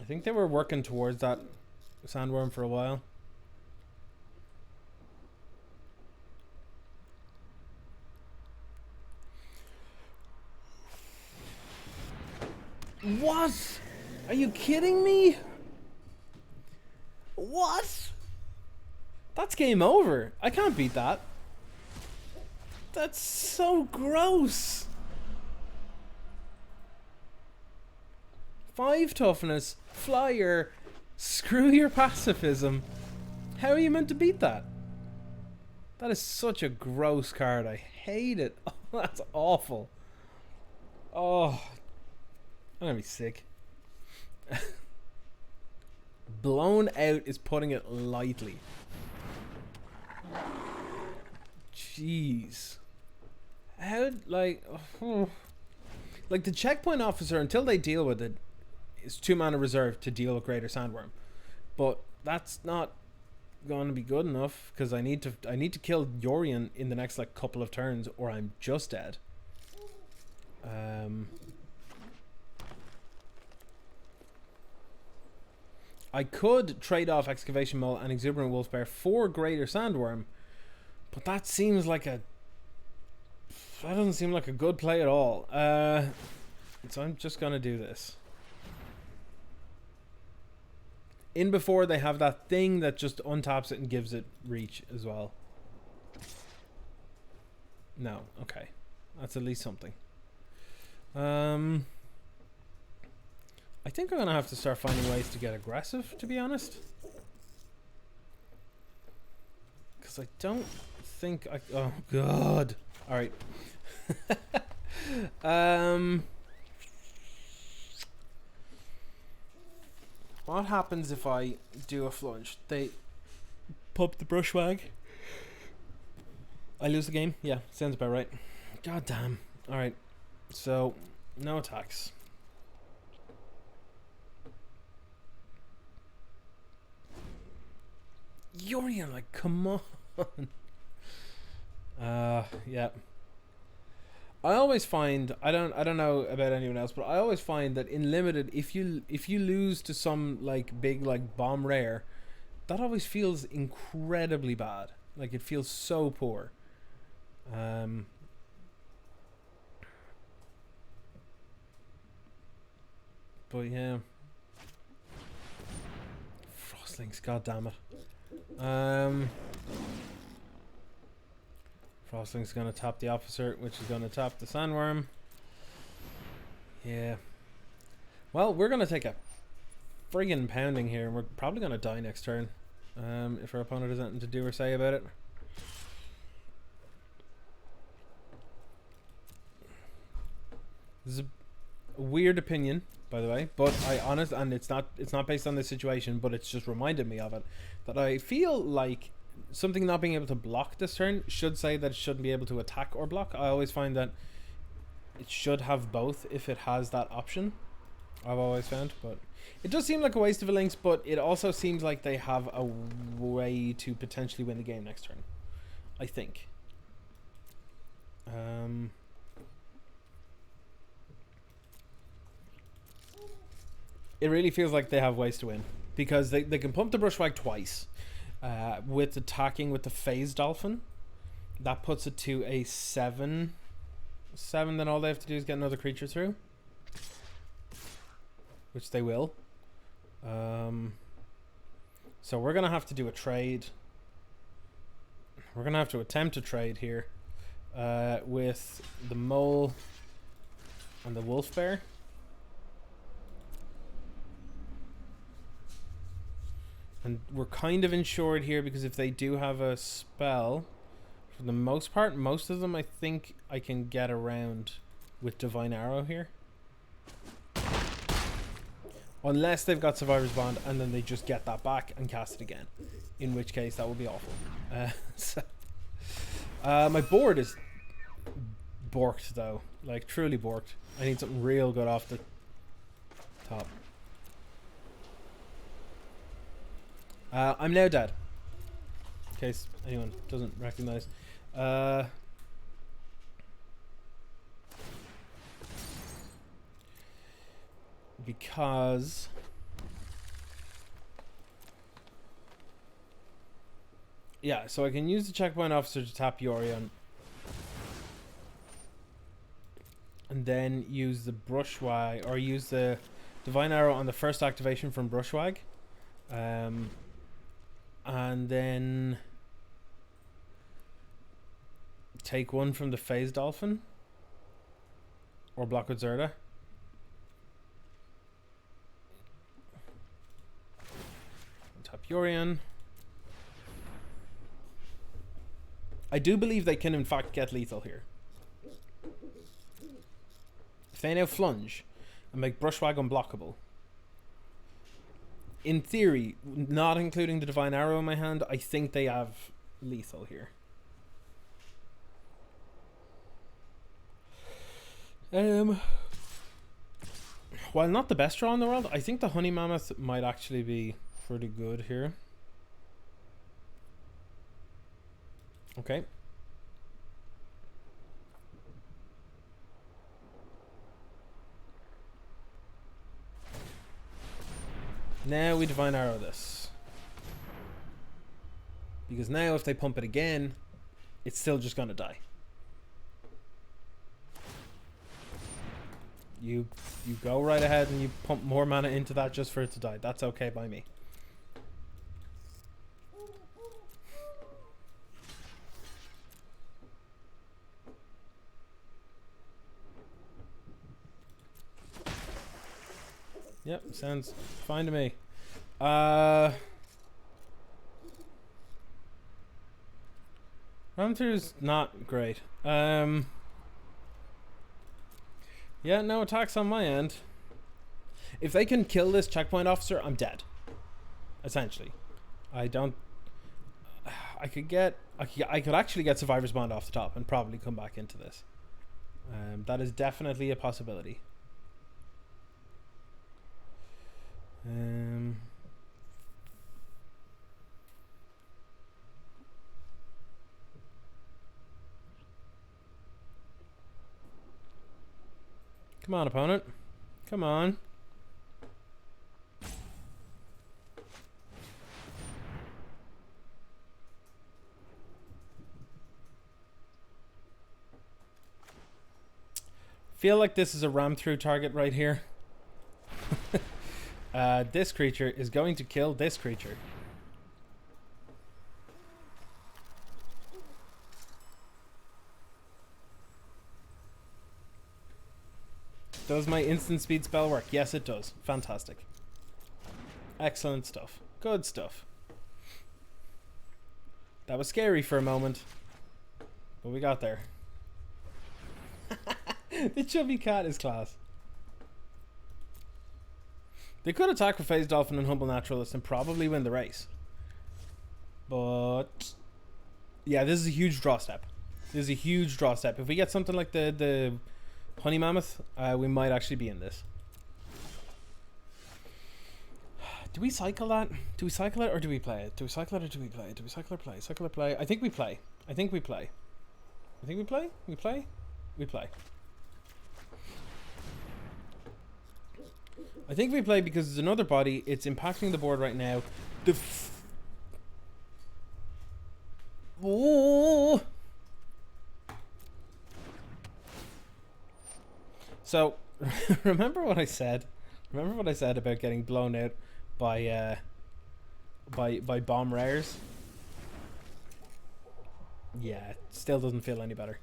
S1: I think they were working towards that sandworm for a while. What? Are you kidding me? What? That's game over. I can't beat that. That's so gross. 5 toughness, flyer, screw your pacifism. How are you meant to beat that? That is such a gross card. I hate it. Oh, that's awful. Oh, I'm gonna be sick. Blown out is putting it lightly. Jeez. How, like... Oh. Like, the checkpoint officer, until they deal with it, is 2 mana reserved to deal with Greater Sandworm, but that's not going to be good enough because I need to kill Yorion in the next like couple of turns, or I'm just dead. I could trade off Excavation Mole and Exuberant Wolfbear for Greater Sandworm, but that seems like that doesn't seem like a good play at all. So I'm just gonna do this. In before they have that thing that just untaps it and gives it reach as well. No, okay. That's at least something. I think I'm gonna have to start finding ways to get aggressive, to be honest. Because I don't think I... Oh, God. Alright. What happens if I do a flunge? They pump the brushwag. I lose the game? Yeah, sounds about right. God damn. Alright. So, no attacks. Ikoria, like, come on. Yeah. I always find, I don't know about anyone else, but I always find that in limited, if you lose to some like big like bomb rare, that always feels incredibly bad. Like it feels so poor. But yeah. Frostlings, god damn it. Frostling's gonna tap the officer, which is gonna tap the sandworm. Yeah. Well, we're gonna take a friggin' pounding here, and we're probably gonna die next turn. If our opponent has anything to do or say about it. This is a weird opinion, by the way, but and it's not based on this situation, but it's just reminded me of it, that I feel like something not being able to block this turn should say that it shouldn't be able to attack or block. I always find that it should have both if it has that option. I've always found, but it does seem like a waste of a Lynx, but it also seems like they have a way to potentially win the game next turn, I think. It really feels like they have ways to win, because they can pump the Brushwag twice with attacking with the Phase Dolphin. That puts it to a 7. Then all they have to do is get another creature through, which they will. So we're gonna have to do a trade. We're gonna have to attempt a trade here with the mole and the wolf bear. And we're kind of insured here, because if they do have a spell, for the most part, most of them I think I can get around with Divine Arrow here. Unless they've got Survivor's Bond and then they just get that back and cast it again. In which case that would be awful. My board is borked though. Like truly borked. I need something real good off the top. I'm now dead. In case anyone doesn't recognize. Because yeah, so I can use the checkpoint officer to tap Ikoria and then use the Brushwag, or use the Divine Arrow on the first activation from Brushwag. And then take one from the Phase Dolphin or block with Zerda. Tap Ikoria. I do believe they can in fact get lethal here. If they now flunge and make Brushwag unblockable, in theory, not including the Divine Arrow in my hand, I think they have lethal here. While not the best draw in the world, I think the Honey Mammoth might actually be pretty good here. Okay. Now we Divine Arrow this. Because now if they pump it again, it's still just gonna die. You go right ahead and you pump more mana into that just for it to die. That's okay by me. Yep, sounds fine to me. Run through's not great. Yeah, no attacks on my end. If they can kill this checkpoint officer, I'm dead. Essentially. I could actually get Survivor's Bond off the top and probably come back into this. That is definitely a possibility. Come on, opponent. Come on. Feel like this is a ram through target right here. This creature is going to kill this creature. Does my instant speed spell work? Yes, it does. Fantastic. Excellent stuff. Good stuff. That was scary for a moment, but we got there. The chubby cat is class. They could attack with Phase Dolphin and Humble Naturalist and probably win the race. But yeah, this is a huge draw step. This is a huge draw step. If we get something like the Honey Mammoth, we might actually be in this. Do we cycle that? Do we cycle it or do we play it? Do we cycle it or do we play it? Do we cycle or play? Cycle or play? I think we play. I think we play. I think we play? We play? We play. I think we play because there's another body. It's impacting the board right now. Oh! So, remember what I said? Remember what I said about getting blown out by bomb rares? Yeah, it still doesn't feel any better.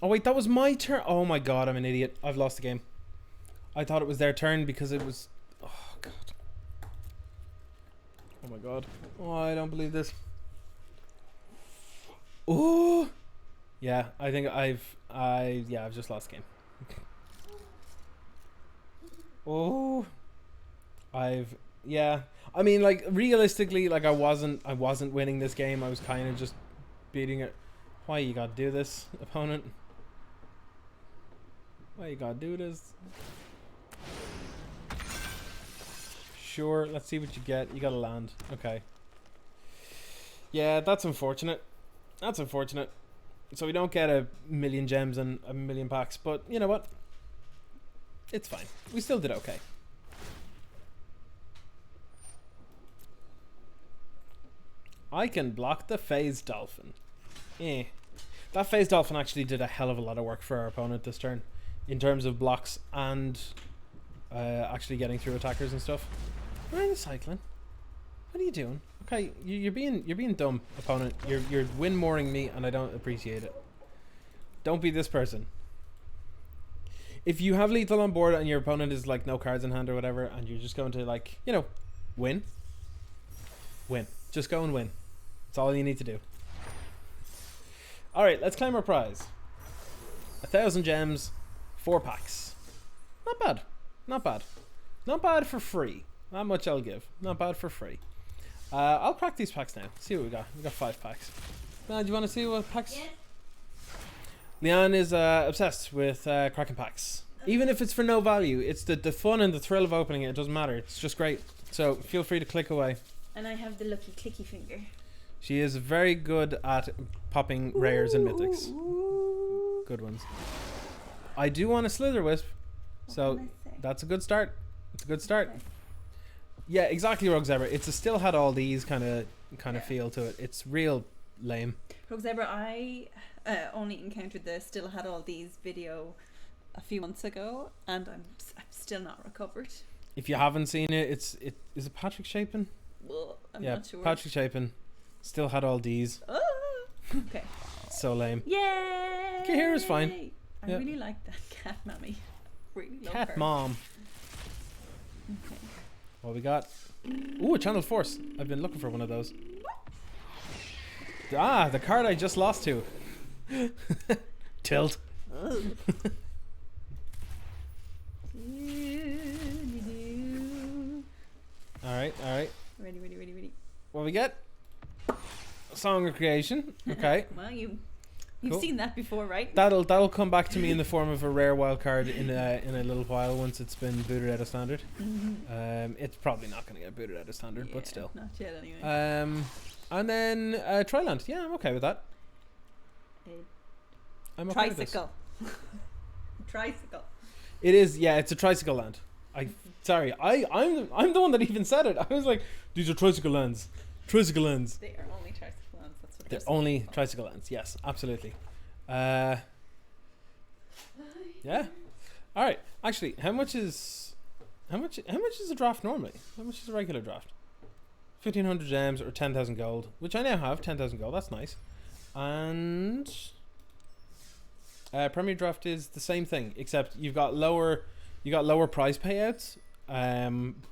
S1: Oh wait, that was my turn. Oh my god, I'm an idiot. I've lost the game. I thought it was their turn because it was... Oh god. Oh my god. Oh, I don't believe this. Oh! Yeah, I think I've just lost the game. Oh. Yeah. I mean, like, realistically, like, I wasn't winning this game. I was kind of just beating it. Why you gotta do this, opponent? Why you gotta do this? Sure, let's see what you get. You gotta land. Okay. Yeah, that's unfortunate. That's unfortunate. So we don't get a million gems and a million packs, but you know what? It's fine. We still did okay. I can block the Phase Dolphin. Eh. That Phase Dolphin actually did a hell of a lot of work for our opponent this turn, in terms of blocks and actually getting through attackers and stuff. Where are you cycling? What are you doing? Okay, you're being dumb, opponent. You're win-mooring me, and I don't appreciate it. Don't be this person. If you have lethal on board and your opponent is like no cards in hand or whatever, and you're just going to, like, you know, win. Just go and win. That's all you need to do. Alright, let's claim our prize. 1,000 gems, 4 packs. Not bad. Not bad. Not bad for free. Not much I'll give. Not bad for free. I'll crack these packs now. See what we got. We got 5 packs. Do you want to see what packs?
S2: Yes.
S1: Leanne is obsessed with cracking packs. Even if it's for no value, it's the fun and the thrill of opening it. It doesn't matter. It's just great. So feel free to click away.
S2: And I have the lucky clicky finger.
S1: She is very good at popping rares and mythics. Good ones. I do want a Slither Wisp, so that's a good start. It's a good start.
S2: Okay.
S1: Yeah, exactly, Rogue Zebra. It's a still had all these kind of feel to it. It's real lame.
S2: Rogue Zebra, I only encountered the still had all these video a few months ago, and I'm still not recovered.
S1: If you haven't seen it, is Patrick Chapin?
S2: I'm not sure.
S1: Patrick Chapin still had all these.
S2: Okay.
S1: So lame.
S2: Yay!
S1: Kahira's fine.
S2: I
S1: Yeah.
S2: really like that cat mammy. Really love
S1: Cat
S2: her.
S1: mom.
S2: Okay.
S1: What we got? Ooh, a Channel Force. I've been looking for one of those. Ah, the card I just lost to. Tilt. Alright.
S2: Ready.
S1: What we get? Song of Creation. Okay.
S2: Well, you've
S1: Cool.
S2: seen that before, right?
S1: That'll come back to me in the form of a rare wild card in a little while once it's been booted out of standard. It's probably not going to get booted out of standard, but
S2: Yeah,
S1: still.
S2: Not yet, anyway.
S1: And then Triland. Yeah, I'm okay with that. I'm okay with this.
S2: Tricycle. Tricycle.
S1: It is. Yeah, it's a tricycle land. Sorry, I'm the one that even said it. I was like, these are tricycle lands. Tricycle lands.
S2: They are only tricycle lands. That's what
S1: They're
S2: saying.
S1: only tricycle lands. Yes, absolutely. Yeah. All right. Actually, how much is a draft normally? How much is a regular draft? 1,500 gems or 10,000 gold, which I now have 10,000 gold. That's nice. And Premier Draft is the same thing, except you got lower prize payouts,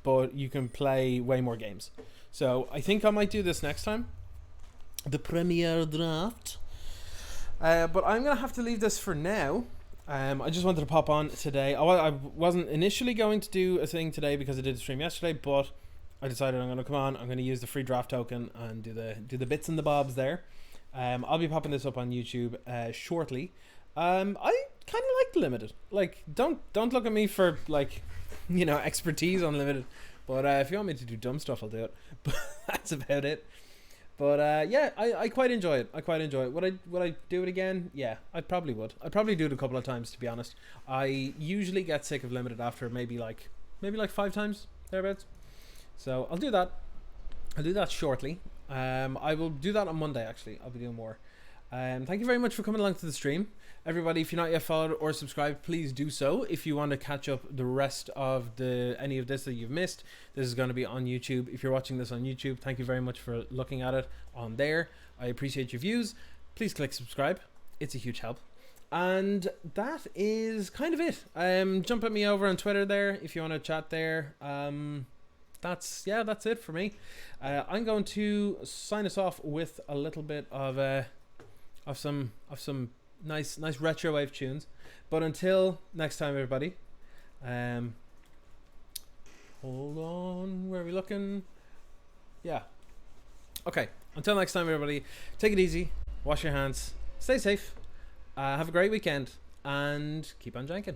S1: but you can play way more games. So I think I might do this next time, the Premier Draft. But I'm gonna have to leave this for now. I just wanted to pop on today. I wasn't initially going to do a thing today because I did the stream yesterday, but I decided I'm going to come on. I'm going to use the free draft token and do the bits and the bobs there. I'll be popping this up on YouTube shortly. I kind of like the limited. Like, don't look at me for like, expertise on limited. But if you want me to do dumb stuff, I'll do it. But that's about it. But yeah, I quite enjoy it. Would I do it again? Yeah, I probably would. I'd probably do it a couple of times, to be honest. I usually get sick of limited after maybe like 5 times thereabouts. So I'll do that. I'll do that shortly. I will do that on Monday, actually. I'll be doing more. Thank you very much for coming along to the stream. Everybody, if you're not yet followed or subscribed, please do so. If you want to catch up the rest of any of this that you've missed, this is going to be on YouTube. If you're watching this on YouTube, thank you very much for looking at it on there. I appreciate your views. Please click subscribe. It's a huge help. And that is kind of it. Jump at me over on Twitter there if you want to chat there. That's it for me. I'm going to sign us off with a little bit of some nice retro wave tunes. But until next time, everybody. Hold on, where are we looking? Yeah. Okay. Until next time, everybody. Take it easy. Wash your hands. Stay safe. Have a great weekend, and keep on janking.